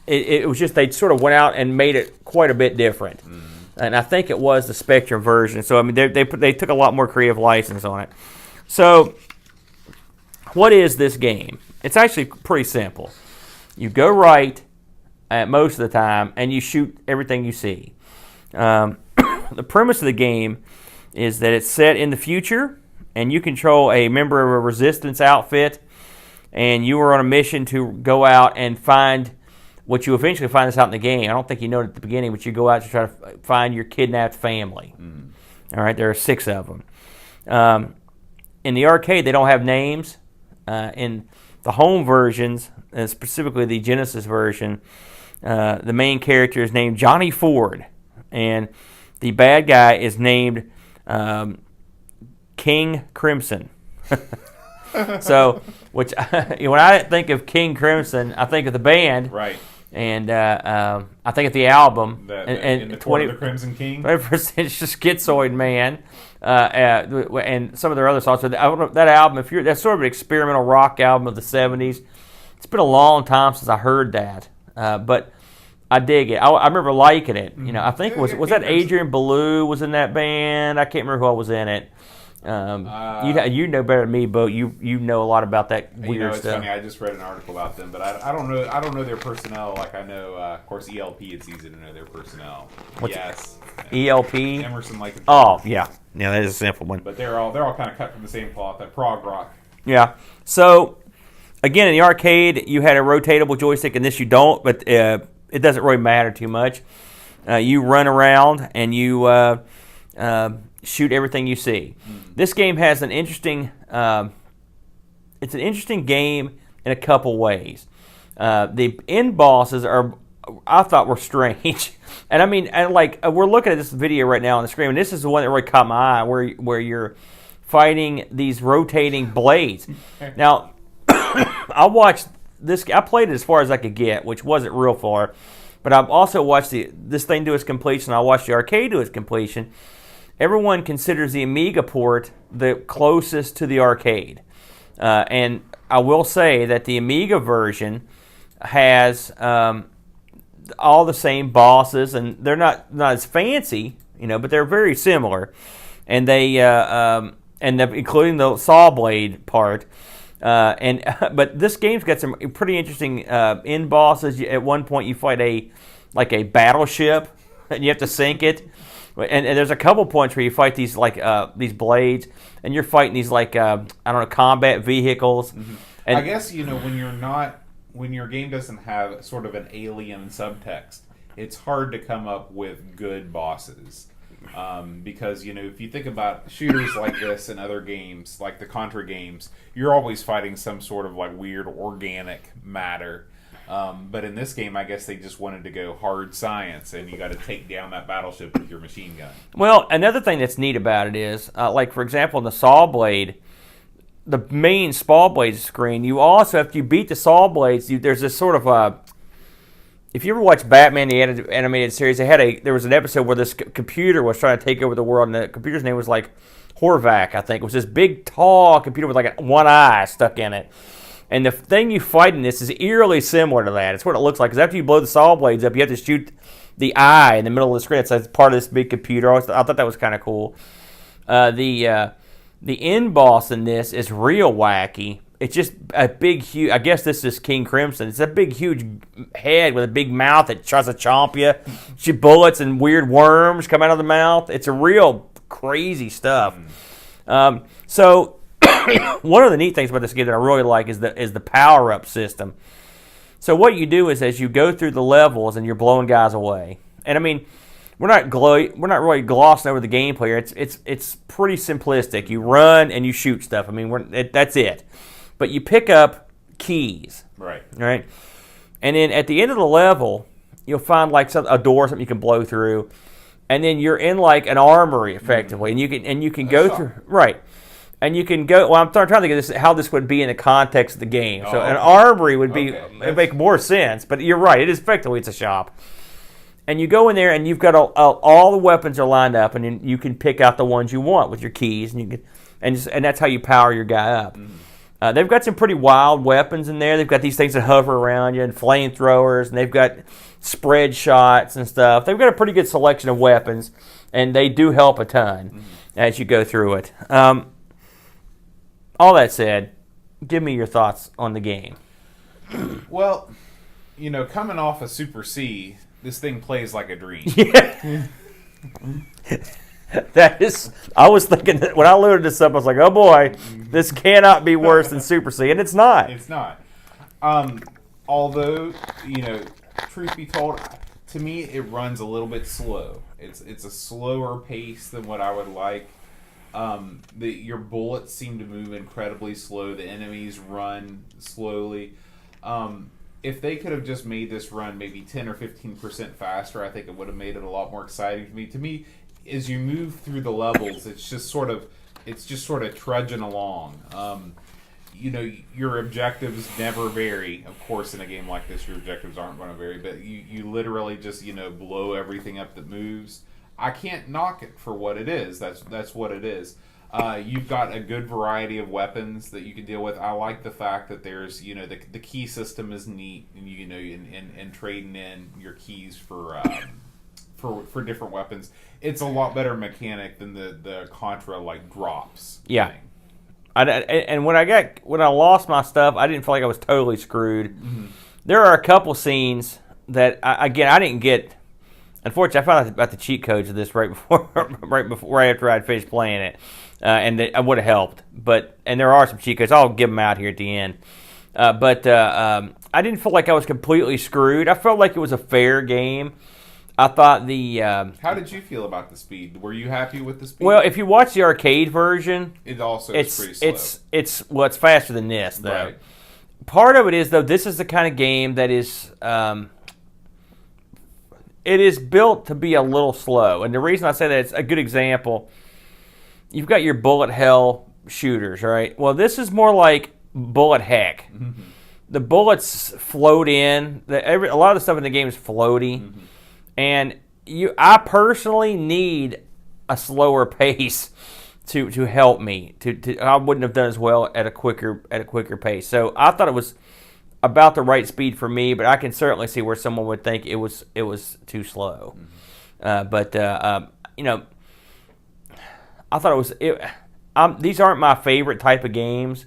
It was just they sort of went out and made it quite a bit different. And I think it was the Spectrum version. So I mean, they took a lot more creative license on it. So what is this game? It's actually pretty simple. You go right at most of the time, and you shoot everything you see. The premise of the game is that it's set in the future, and you control a member of a resistance outfit, and you are on a mission to go out and find what you eventually find this out in the game. I don't think you know it at the beginning, but you go out to try to find your kidnapped family. All right, there are 6 of them. In the arcade, they don't have names. In the home versions, and specifically the Genesis version, the main character is named Johnny Ford, and the bad guy is named King Crimson. So, when I think of King Crimson, I think of the band, Right. and I think of the album, In the Court of the Crimson King. 20% Schizoid Man, and some of their other songs. So that album, that's sort of an experimental rock album of the 70s. It's been a long time since I heard that, but I dig it. I remember liking it. I think was that Adrian Belew was in that band. I can't remember who was in it. You know better than me, Bo. You know a lot about that weird it's stuff. funny. I just read an article about them, but I don't know. I don't know their personnel. Like I know, of course, ELP. It's easy to know their personnel. Yes. ELP. Emerson, Lake and Oh yeah, that is a simple one. But they're all kind of cut from the same cloth. That prog rock. Yeah. So again, in the arcade, you had a rotatable joystick, and this you don't. But it doesn't really matter too much. You run around and you shoot everything you see. This game has an interesting. It's an interesting game in a couple ways. The end bosses I thought were strange, and I mean, we're looking at this video right now on the screen, and this is the one that really caught my eye, where you're fighting these rotating blades. Now, I watched this. I played it as far as I could get, which wasn't real far, but I've also watched this thing to its completion. I watched the arcade to its completion. Everyone considers the Amiga port the closest to the arcade. And I will say that the Amiga version has all the same bosses, and they're not as fancy, but they're very similar. And they including the saw blade part. But this game's got some pretty interesting end bosses. At one point, you fight a battleship, and you have to sink it. And there's a couple points where you fight these these blades, and you're fighting these combat vehicles. Mm-hmm. And I guess when your game doesn't have sort of an alien subtext, it's hard to come up with good bosses. Because if you think about shooters like this and other games, like the Contra games, you're always fighting some sort of weird organic matter. But in this game, I guess they just wanted to go hard science, and you got to take down that battleship with your machine gun. Well, another thing that's neat about it is, for example, in the saw blade, the main saw blade screen, you also, after you beat the saw blades, there's this sort of if you ever watched Batman the animated series, there was an episode where this computer was trying to take over the world, and the computer's name was Horvath, I think. It was this big, tall computer with one eye stuck in it. And the thing you fight in this is eerily similar to that. It's what it looks like. Because after you blow the saw blades up, you have to shoot the eye in the middle of the screen. It's part of this big computer. I thought that was kind of cool. The end boss in this is real wacky. It's just a big, huge. I guess this is King Crimson. It's a big, huge head with a big mouth that tries to chomp you. Shoot bullets and weird worms come out of the mouth. It's a real crazy stuff. So. One of the neat things about this game that I really like is the Powerup System. So what you do is as you go through the levels and you're blowing guys away, and I mean we're not really glossing over the gameplay here. It's pretty simplistic. You run and you shoot stuff. I mean that's it. But you pick up keys, Right. And then at the end of the level, you'll find a door, something you can blow through. and then you're in like an armory effectively, and you can go through right. And you can go. Well, I'm trying to think of this how this would be in the context of the game. So an armory would be it'd make more sense. But you're right. It is effectively it's a shop. And you go in there, and you've got all the weapons are lined up, and then you can pick out the ones you want with your keys, and you can, and that's how you power your guy up. They've got some pretty wild weapons in there. They've got these things that hover around you, and flamethrowers, and they've got spread shots and stuff. They've got a pretty good selection of weapons, and they do help a ton as you go through it. All that said, give me your thoughts on the game. Well, coming off of Super C, this thing plays like a dream. Yeah. I was thinking that when I loaded this up, I was like, oh boy, this cannot be worse than Super C, and it's not. It's not. Although, truth be told, to me, it runs a little bit slow. It's a slower pace than what I would like. Your bullets seem to move incredibly slow. The enemies run slowly. If they could have just made this run maybe 10 or 15% faster, I think it would have made it a lot more exciting to me. To me, as you move through the levels, it's just sort of trudging along. Your objectives never vary. Of course, in a game like this, your objectives aren't going to vary, but you literally just blow everything up that moves. I can't knock it for what it is. That's what it is. You've got a good variety of weapons that you can deal with. I like the fact that there's the key system is neat, and and trading in your keys for different weapons. It's a lot better mechanic than the Contra drops. Yeah. Thing. And when I lost my stuff, I didn't feel like I was totally screwed. Mm-hmm. There are a couple scenes that I didn't get. Unfortunately, I found out about the cheat codes of this right after I'd finished playing it, and I would have helped. And there are some cheat codes. I'll give them out here at the end. I didn't feel like I was completely screwed. I felt like it was a fair game. I thought How did you feel about the speed? Were you happy with the speed? Well, if you watch the arcade version, it also is pretty slow. It's faster than this, though. Right. Part of it is, though, this is the kind of game that is it is built to be a little slow. And the reason I say that, it's a good example. You've got your bullet hell shooters, right? Well, this is more like bullet heck. Mm-hmm. The bullets float in. A lot of the stuff in the game is floaty. Mm-hmm. And I personally need a slower pace to help me. I wouldn't have done as well at a quicker pace. So I thought it was about the right speed for me, but I can certainly see where someone would think it was too slow. Mm-hmm. I thought these aren't my favorite type of games,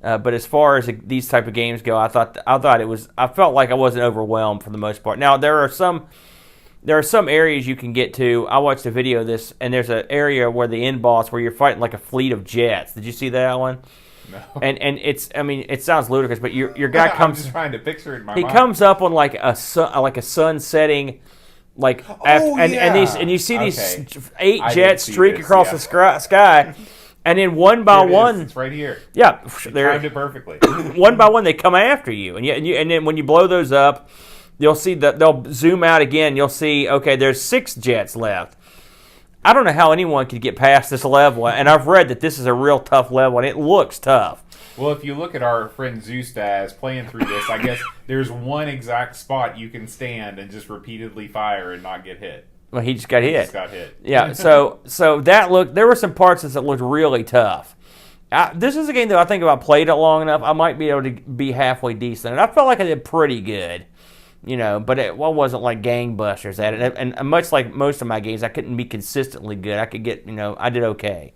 but as far as these type of games go, I felt like I wasn't overwhelmed for the most part. Now there are some areas you can get to. I watched a video of this, and there's an area where the end boss where you're fighting like a fleet of jets. Did you see that one? No. And it sounds ludicrous, but your guy comes. I'm just trying to picture it in my mind. He comes up on like a sun setting, and you see these 8 jets streak across the sky, and then one by one, it's right here. Yeah, they timed it perfectly. One by one, they come after you, and then when you blow those up, you'll see that they'll zoom out again. You'll see, okay, there's 6 jets left. I don't know how anyone could get past this level, and I've read that this is a real tough level, and it looks tough. Well, if you look at our friend Zoostaz playing through this, I guess there's one exact spot you can stand and just repeatedly fire and not get hit. Well, he just got hit. Yeah, so there were some parts that looked really tough. This is a game that I think if I played it long enough, I might be able to be halfway decent, and I felt like I did pretty good. But it wasn't like gangbusters at it. And much like most of my games, I couldn't be consistently good. I could get, I did okay.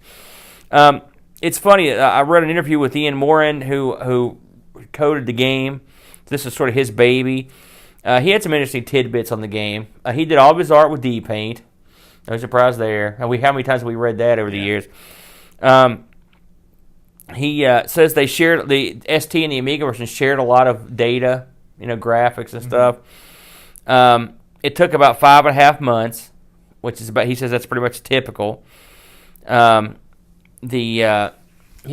It's funny, I read an interview with Ian Moran, who coded the game. This is sort of his baby. He had some interesting tidbits on the game. He did all of his art with D-Paint. No surprise there. How many times have we read that over the years? He says they shared, the ST and the Amiga version shared a lot of data, graphics and stuff. It took about 5.5 months, which is he says that's pretty much typical. He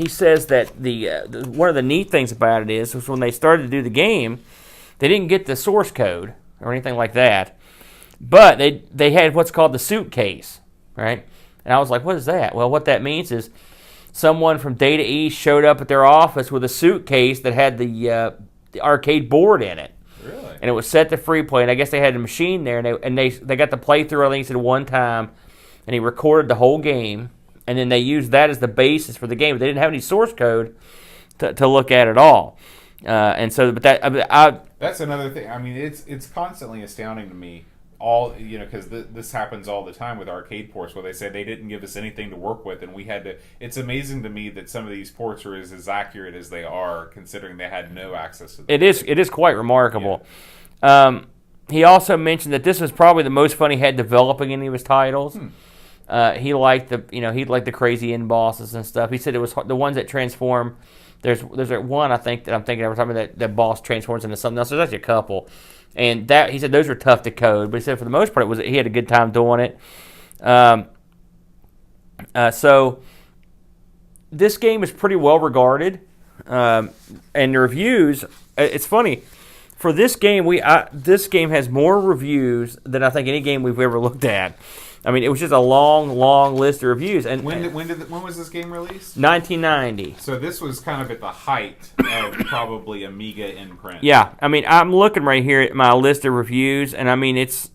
says that one of the neat things about it is when they started to do the game, they didn't get the source code or anything like that. But they had what's called the suitcase, right? And I was like, what is that? Well, what that means is someone from Data East showed up at their office with a suitcase that had the arcade board in it. Really? And it was set to free play, and I guess they had a machine there, and they got the playthrough, I think, at one time, and he recorded the whole game, and then they used that as the basis for the game. But they didn't have any source code to look at all. And so, but that's another thing. I mean, it's constantly astounding to me. All because this happens all the time with arcade ports, where they say they didn't give us anything to work with, and we had to. It's amazing to me that some of these ports are as accurate as they are, considering they had no access to them. It is quite remarkable. Yeah. He also mentioned that this was probably the most fun he had developing any of his titles. He liked the crazy end bosses and stuff. He said it was the ones that transform. There's one I think that I'm thinking of. We're talking about that boss transforms into something else. There's actually a couple. And that he said those were tough to code, but he said for the most part he had a good time doing it. So this game is pretty well regarded, and the reviews. It's funny for this game. This game has more reviews than I think any game we've ever looked at. I mean, it was just a long list of reviews. And when was this game released? 1990. So this was kind of at the height of probably Amiga in print. Yeah, I mean, I'm looking right here at my list of reviews, and I mean, it's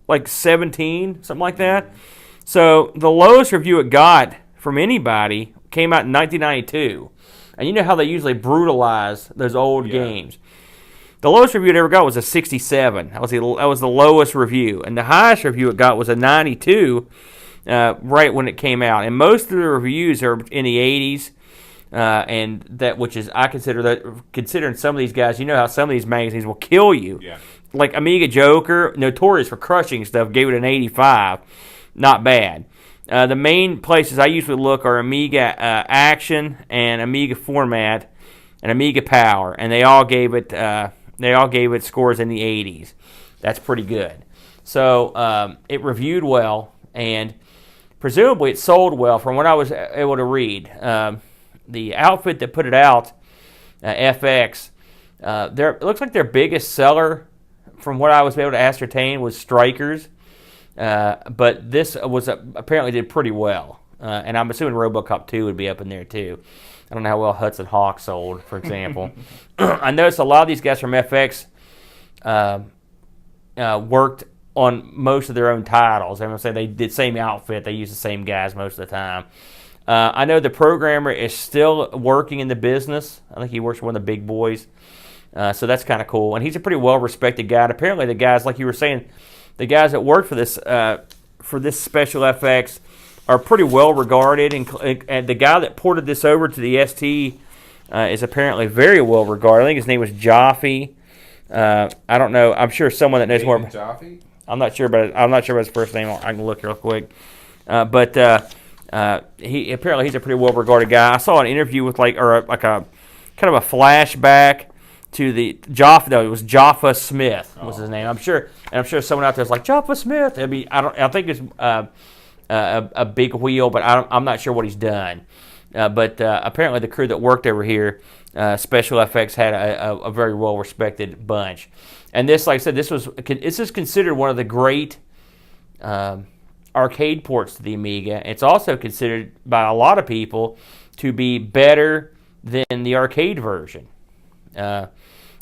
like 17, something like that. So the lowest review it got from anybody came out in 1992, and you know how they usually brutalize those old games. The lowest review it ever got was a 67. That was the lowest review. And the highest review it got was a 92 right when it came out. And most of the reviews are in the 80s. And that, which is, I consider that, considering some of these guys, you know how some of these magazines will kill you. Yeah. Like Amiga Joker, notorious for crushing stuff, gave it an 85. Not bad. The main places I usually look are Amiga Action and Amiga Format and Amiga Power. And they all gave it scores in the 80s. That's pretty good. So it reviewed well, and presumably it sold well from what I was able to read. The outfit that put it out, FX, it looks like their biggest seller, from what I was able to ascertain, was Strikers. But this apparently did pretty well. And I'm assuming RoboCop 2 would be up in there too. I don't know how well Hudson Hawk sold, for example. I noticed a lot of these guys from FX worked on most of their own titles. I'm going to say they did same outfit. They used the same guys most of the time. I know the programmer is still working in the business. I think he works for one of the big boys. So that's kind of cool. And he's a pretty well-respected guy. And apparently the guys, like you were saying, the guys that work for this special FX are pretty well regarded, and the guy that ported this over to the ST is apparently very well regarded. I think his name was Jaffe. I don't know. I'm sure someone that knows more. Jaffe? I'm not sure about his first name. I can look real quick. But he's a pretty well regarded guy. I saw an interview with like a kind of a flashback to the Jaffa. No, it was Jaffa Smith was his name. I'm sure someone out there is like Jaffa Smith. I think it's a big wheel, but I'm not sure what he's done. But apparently the crew that worked over here, Special FX, had a very well-respected bunch. And this, like I said, this is considered one of the great arcade ports to the Amiga. It's also considered by a lot of people to be better than the arcade version. I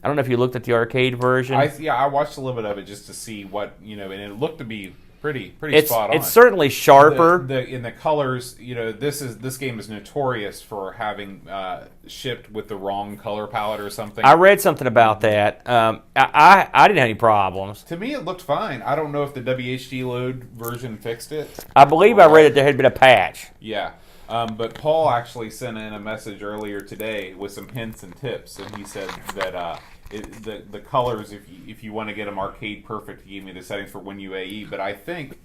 don't know if you looked at the arcade version. I watched a little bit of it just to see what, and it looked to be pretty spot on. It's certainly sharper. In the colors, this game is notorious for having shipped with the wrong color palette or something. I read something about that. I didn't have any problems. To me, it looked fine. I don't know if the WHD load version fixed it. I believe I read that there had been a patch. Yeah. But Paul actually sent in a message earlier today with some hints and tips, and he said that the colors, if you want to get them arcade perfect, he gave me the settings for WinUAE. But I think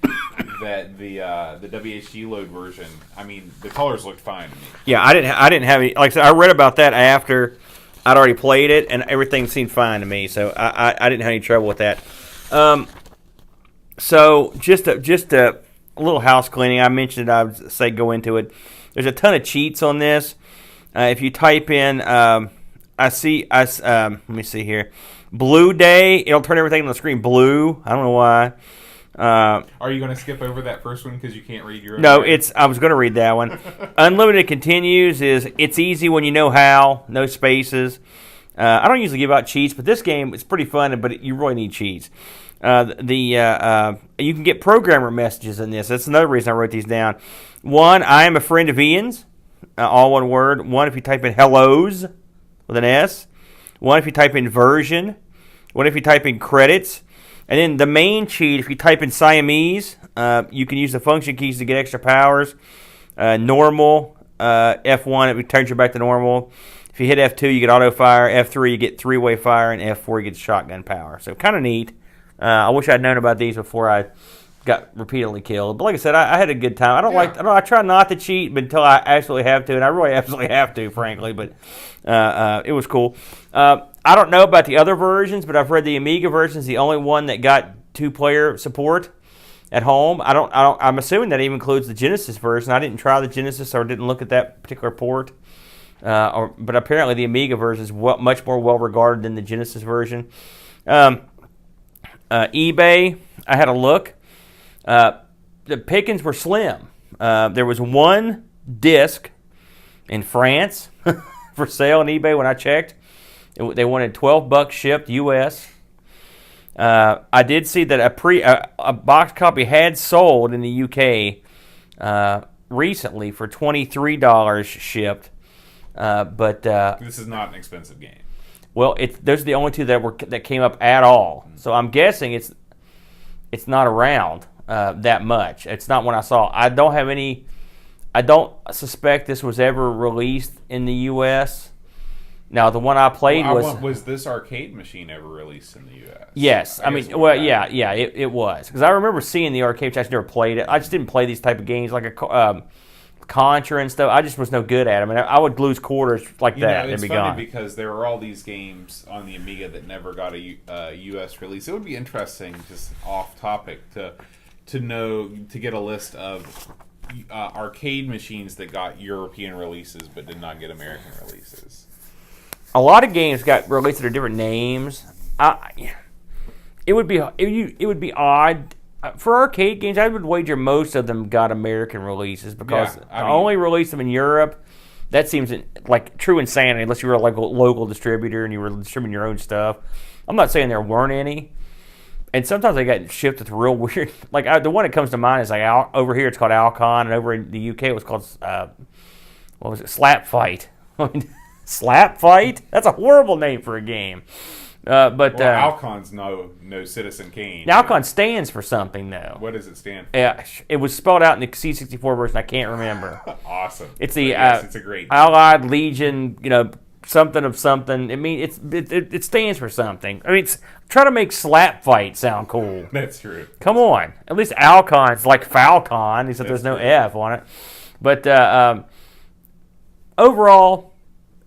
that the WHD load version, I mean, the colors looked fine to me. Yeah, I didn't have any. Like I said, I read about that after I'd already played it, and everything seemed fine to me. So I didn't have any trouble with that. So just a little house cleaning. I mentioned I would say go into it. There's a ton of cheats on this. If you type in, let me see here. Blue Day, it'll turn everything on the screen blue. I don't know why. Are you going to skip over that first one because you can't read your own? No, writing? I was going to read that one. Unlimited continues is it's easy when you know how. No spaces. I don't usually give out cheats, but this game is pretty fun, but you really need cheats. You can get programmer messages in this. That's another reason I wrote these down. One, I am a friend of Ian's, all one word. One, if you type in hellos with an S. One, if you type in version. One, if you type in credits. And then the main cheat, if you type in Siamese, you can use the function keys to get extra powers. Normal, F1, it turns you back to normal. If you hit F2, you get auto fire. F3, you get three-way fire. And F4, you get shotgun power. So kind of neat. I wish I'd known about these before I got repeatedly killed. But like I said, I had a good time. I try not to cheat but until I absolutely have to. And I really absolutely have to, frankly. But it was cool. I don't know about the other versions, but I've read the Amiga version is the only one that got 2-player support at home. I'm assuming that even includes the Genesis version. I didn't try the Genesis or didn't look at that particular port. But apparently the Amiga version is much more well regarded than the Genesis version. eBay, I had a look. The pickings were slim. There was one disc in France for sale on eBay when I checked. They wanted $12 shipped U.S. I did see that a box copy had sold in the U.K. Recently for $23 shipped. But this is not an expensive game. Well, those are the only two that came up at all. So I'm guessing it's not around that much. It's not one I saw. I don't suspect this was ever released in the U.S. Now, the one I played was this arcade machine ever released in the U.S.? Yes. It was. Because I remember seeing the arcade, which I just never played it. I just didn't play these type of games like a Contra and stuff. I just was no good at them. And I would lose quarters like that and be gone. It's funny because there were all these games on the Amiga that never got a U.S. release. It would be interesting, just off topic, to get a list of arcade machines that got European releases but did not get American releases. A lot of games got released under different names. It would be odd for arcade games. I would wager most of them got American releases because only release them in Europe. That seems like true insanity unless you were like a local distributor and you were distributing your own stuff. I'm not saying there weren't any. And sometimes they got shipped with real weird. Like the one that comes to mind is like over here it's called Alcon, and over in the UK it was called Slap Fight. Slap Fight? That's a horrible name for a game. Alcon's no Citizen Kane. Alcon stands for something though. What does it stand for? Yeah, it was spelled out in the C64 version. I can't remember. Awesome. It's the it's a great Allied Legion. Something of something. I mean, it stands for something. I mean, try to make Slap Fight sound cool. That's true. Come on. At least Alcon's like Falcon, except there's no F on it. But overall,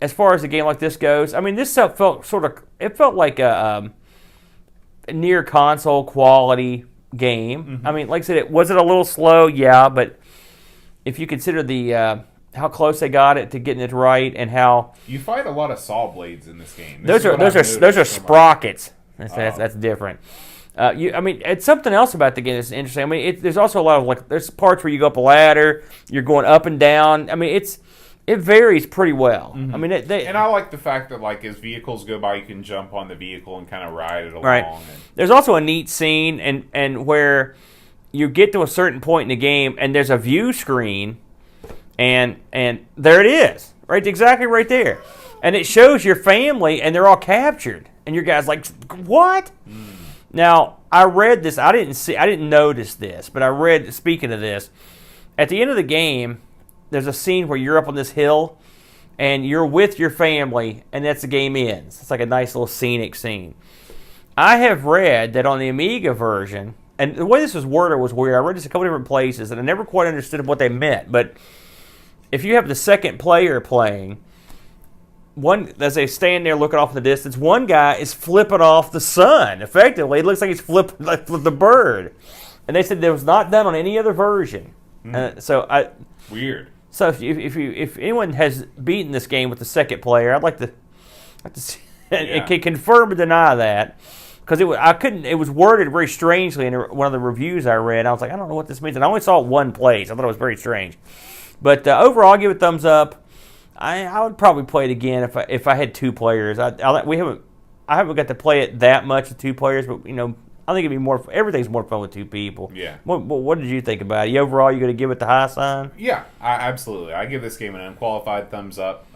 as far as a game like this goes, I mean, this stuff felt like a near console quality game. Mm-hmm. I mean, like I said, was it a little slow? Yeah, but if you consider the how close they got it to getting it right, and how you fight a lot of saw blades in this game. Those are sprockets. That's different. I mean, it's something else about the game that's interesting. I mean, there's also a lot of there's parts where you go up a ladder, you're going up and down. I mean, it varies pretty well. Mm-hmm. I mean, and I like the fact that as vehicles go by, you can jump on the vehicle and kind of ride it along. Right. There's also a neat scene and where you get to a certain point in the game and there's a view screen, and there it is, right, exactly right there, and it shows your family and they're all captured, and your guy's like, what? Mm. Now I read this. I didn't notice this, but I read. Speaking of this, at the end of the game, there's a scene where you're up on this hill and you're with your family, and that's the game ends. It's like a nice little scenic scene. I have read that on the Amiga version, and the way this was worded was weird. I read this a couple different places, and I never quite understood what they meant. But if you have the second player playing, as they stand there looking off in the distance, one guy is flipping off the sun. Effectively, it looks like he's flipping the bird. And they said that was not done on any other version. Weird. So if anyone has beaten this game with the second player, I'd like to It can confirm or deny that. Because it was worded very strangely in one of the reviews I read. I was like, I don't know what this means. And I only saw it one place. I thought it was very strange. But overall, I'll give it a thumbs up. I would probably play it again if I had 2 players. I haven't got to play it that much with 2 players, but I think everything's more fun with 2 people. Yeah. What did you think about it? Overall, you going to give it the high sign? Yeah, absolutely. I give this game an unqualified thumbs up.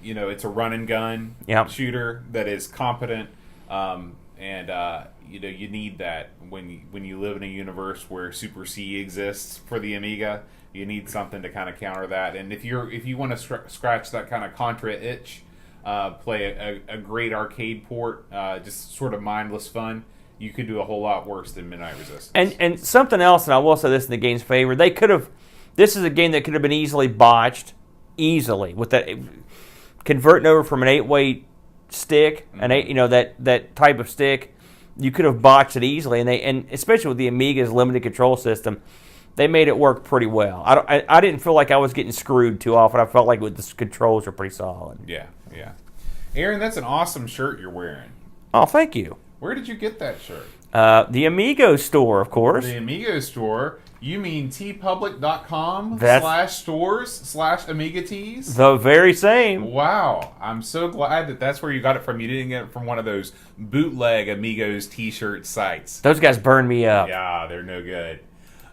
It's a run and gun shooter that is competent. You need that when you live in a universe where Super C exists for the Amiga. You need something to kind of counter that. And if you want to scratch that kind of Contra itch, play a great arcade port, just sort of mindless fun, you could do a whole lot worse than Midnight Resistance. And something else, and I will say this in the game's favor, this is a game that could have been easily botched, with that converting over from an 8-way stick, that type of stick, you could have botched it easily, and especially with the Amiga's limited control system, they made it work pretty well. I didn't feel like I was getting screwed too often. I felt like the controls were pretty solid. Yeah. Aaron, that's an awesome shirt you're wearing. Oh, thank you. Where did you get that shirt? The Amigos store, of course. The Amigos store. You mean tpublic.com/stores/Amiga tees? The very same. Wow. I'm so glad that's where you got it from. You didn't get it from one of those bootleg Amigos t-shirt sites. Those guys burned me up. Yeah, they're no good.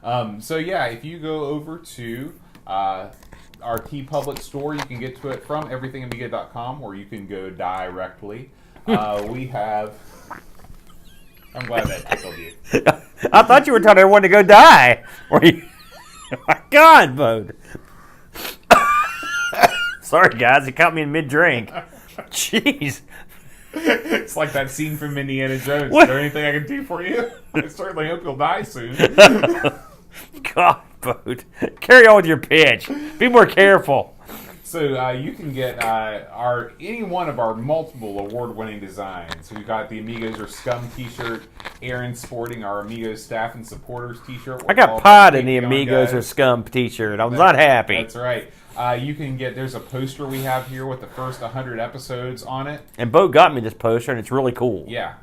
If you go over to our TeePublic store, you can get to it from everythingamiga.com, or you can go directly. We have... I'm glad that tickled you. I thought you were telling everyone to go die. Were you? Oh my God, Bode. Sorry, guys. It caught me in mid-drink. Jeez. It's like that scene from Indiana Jones. What? Is there anything I can do for you? I certainly hope you'll die soon. God, Bode. Carry on with your pitch. Be more careful. So you can get any one of our multiple award-winning designs. So we've got the Amigos Are Scum t-shirt. Aaron's sporting our Amigos Staff and Supporters t-shirt. I got pod in the Amigos Are Scum t-shirt. I'm not happy. That's right. You can get, there's a poster we have here with the first 100 episodes on it. And Bo got me this poster, and it's really cool. Yeah.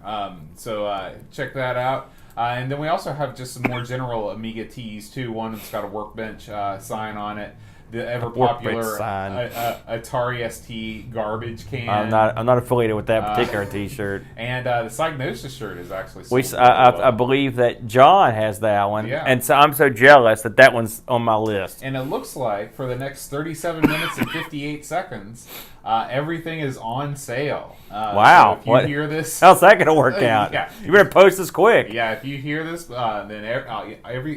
So check that out. And then we also have just some more general Amiga tees, too. One that's got a Workbench sign on it. The ever-popular Atari ST garbage can. I'm not affiliated with that particular T-shirt. And the Psygnosis shirt is actually sold. I believe that John has that one. Yeah. And so I'm so jealous that one's on my list. And it looks like for the next 37 minutes and 58 seconds, everything is on sale. Wow. So if you hear this... How's that going to work out? Yeah. You better post this quick. Yeah, if you hear this, then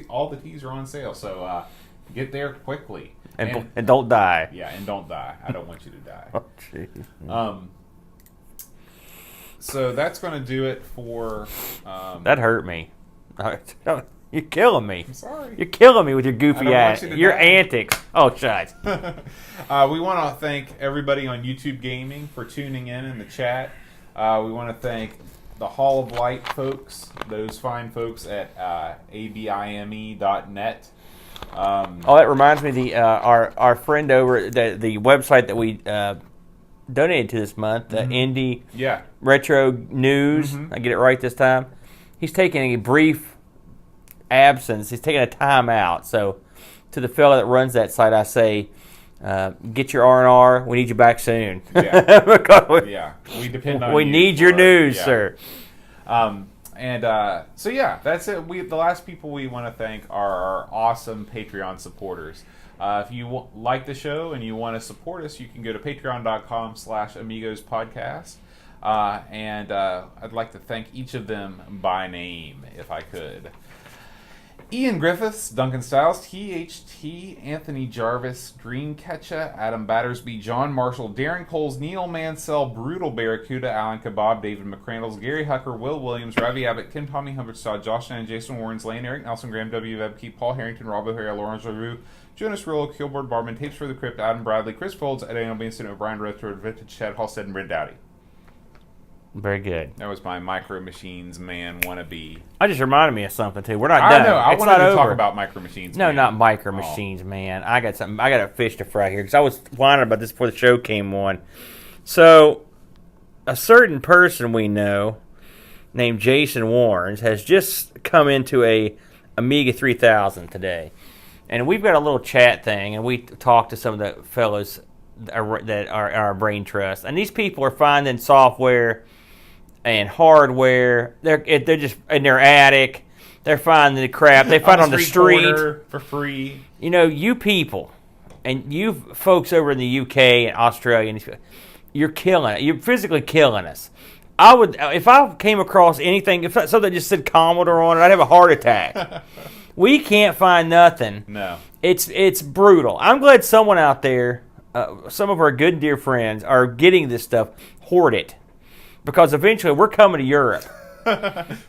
all the teas are on sale. So get there quickly. And don't die. Yeah, and don't die. I don't want you to die. Oh, jeez. So that's going to do it for... that hurt me. You're killing me. I'm sorry. You're killing me with your goofy ass. Your die. antics. Oh, shit. We want to thank everybody on YouTube Gaming for tuning in the chat. We want to thank the Hall of Light folks, those fine folks at abime.net. That reminds me, our friend over the website that we donated to this month, Indie Retro News. I get it right this time. He's taking a brief absence. He's taking a time out. So, to the fella that runs that site, I say, get your R&R. We need you back soon. Yeah, we depend on. We need your news, sir. That's it. The last people we want to thank are our awesome Patreon supporters. If you like the show and you want to support us, you can go to patreon.com/AmigosPodcast. I'd like to thank each of them by name, if I could. Ian Griffiths, Duncan Stiles, THT, Anthony Jarvis, Dreamcatcher, Adam Battersby, John Marshall, Darren Coles, Neil Mansell, Brutal Barracuda, Alan Kebab, David McCrandles, Gary Hucker, Will Williams, Ravi Abbott, Kim Tommy Humberstad, Josh and Jason Warrens, Lane, Eric Nelson, Graham W. Webkeep, Paul Harrington, Rob O'Hara, Lawrence LaRue, Jonas Rillo, Killboard Barman, Tapes for the Crypt, Adam Bradley, Chris Folds, Daniel Beanston, O'Brien Retro, Vintage, Chad Halstead, and Brent Dowdy. Very good. That was my Micro Machines man wannabe. I just reminded me of something too. We're not done. I know. I it's wanted not to over. talk about Micro Machines. No, man. not Micro Machines, man. I got something. I got a fish to fry here because I was whining about this before the show came on. So a certain person we know named Jason Warrens has just come into a Amiga 3000 today. And we've got a little chat thing, and we talked to some of the fellows that are our brain trust. And these people are finding software and hardware. They're just in their attic. They're finding the crap. They find on the street for free. You know, you people, and you folks over in the UK and Australia, you're killing it. You're physically killing us. I would, if I came across anything, if something that just said Commodore on it, I'd have a heart attack. We can't find nothing. No. It's brutal. I'm glad someone out there, some of our good dear friends, are getting this stuff. Hoard it, because eventually we're coming to Europe. We're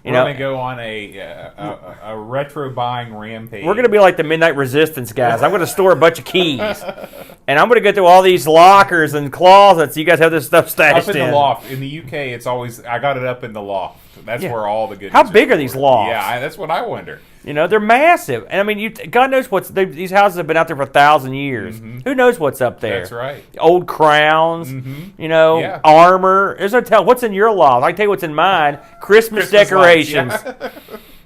going to go on a retro buying rampage. We're going to be like the Midnight Resistance guys. I'm going to store a bunch of keys, and I'm going to go through all these lockers and closets. You guys have this stuff stashed up in the loft. In the UK, it's always, I got it up in the loft. That's where all the good. How big are these lofts? Yeah, that's what I wonder. You know, they're massive, and I mean, God knows these houses have been out there for 1,000 years. Mm-hmm. Who knows what's up there? That's right. Old crowns, you know, armor. There's no tell what's in your loft. I can tell you what's in mine: Christmas decorations. Lights,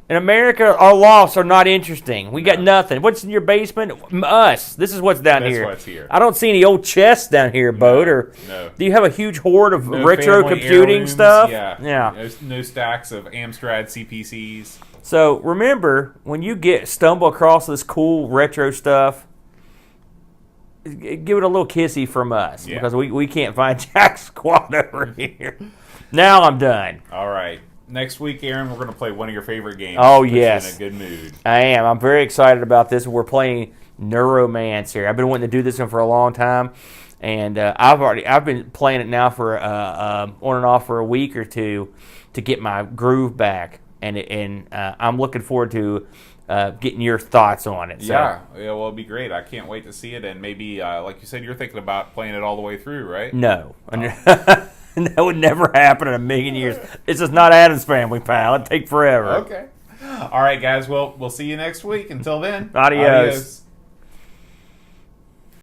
In America, our lofts are not interesting. We got nothing. What's in your basement? Us. This is what's down here. What's here. I don't see any old chests down here, Bode. Or do you have a huge hoard of retro computing heirlooms, stuff? Yeah. No stacks of Amstrad CPCs. So remember, when you stumble across this cool retro stuff, give it a little kissy from us, because we can't find jack squat over here. Now I'm done. All right. Next week, Aaron, we're going to play one of your favorite games. Oh, yes. In a good mood. I am. I'm very excited about this. We're playing Neuromancer. I've been wanting to do this one for a long time, and I've been playing it now for on and off for a week or two to get my groove back. And I'm looking forward to getting your thoughts on it. So. Yeah, well, it'll be great. I can't wait to see it. And maybe, like you said, you're thinking about playing it all the way through, right? No. That would never happen in a million years. This is not Adam's Family, pal. It'd take forever. Okay. All right, guys. Well, we'll see you next week. Until then, adios.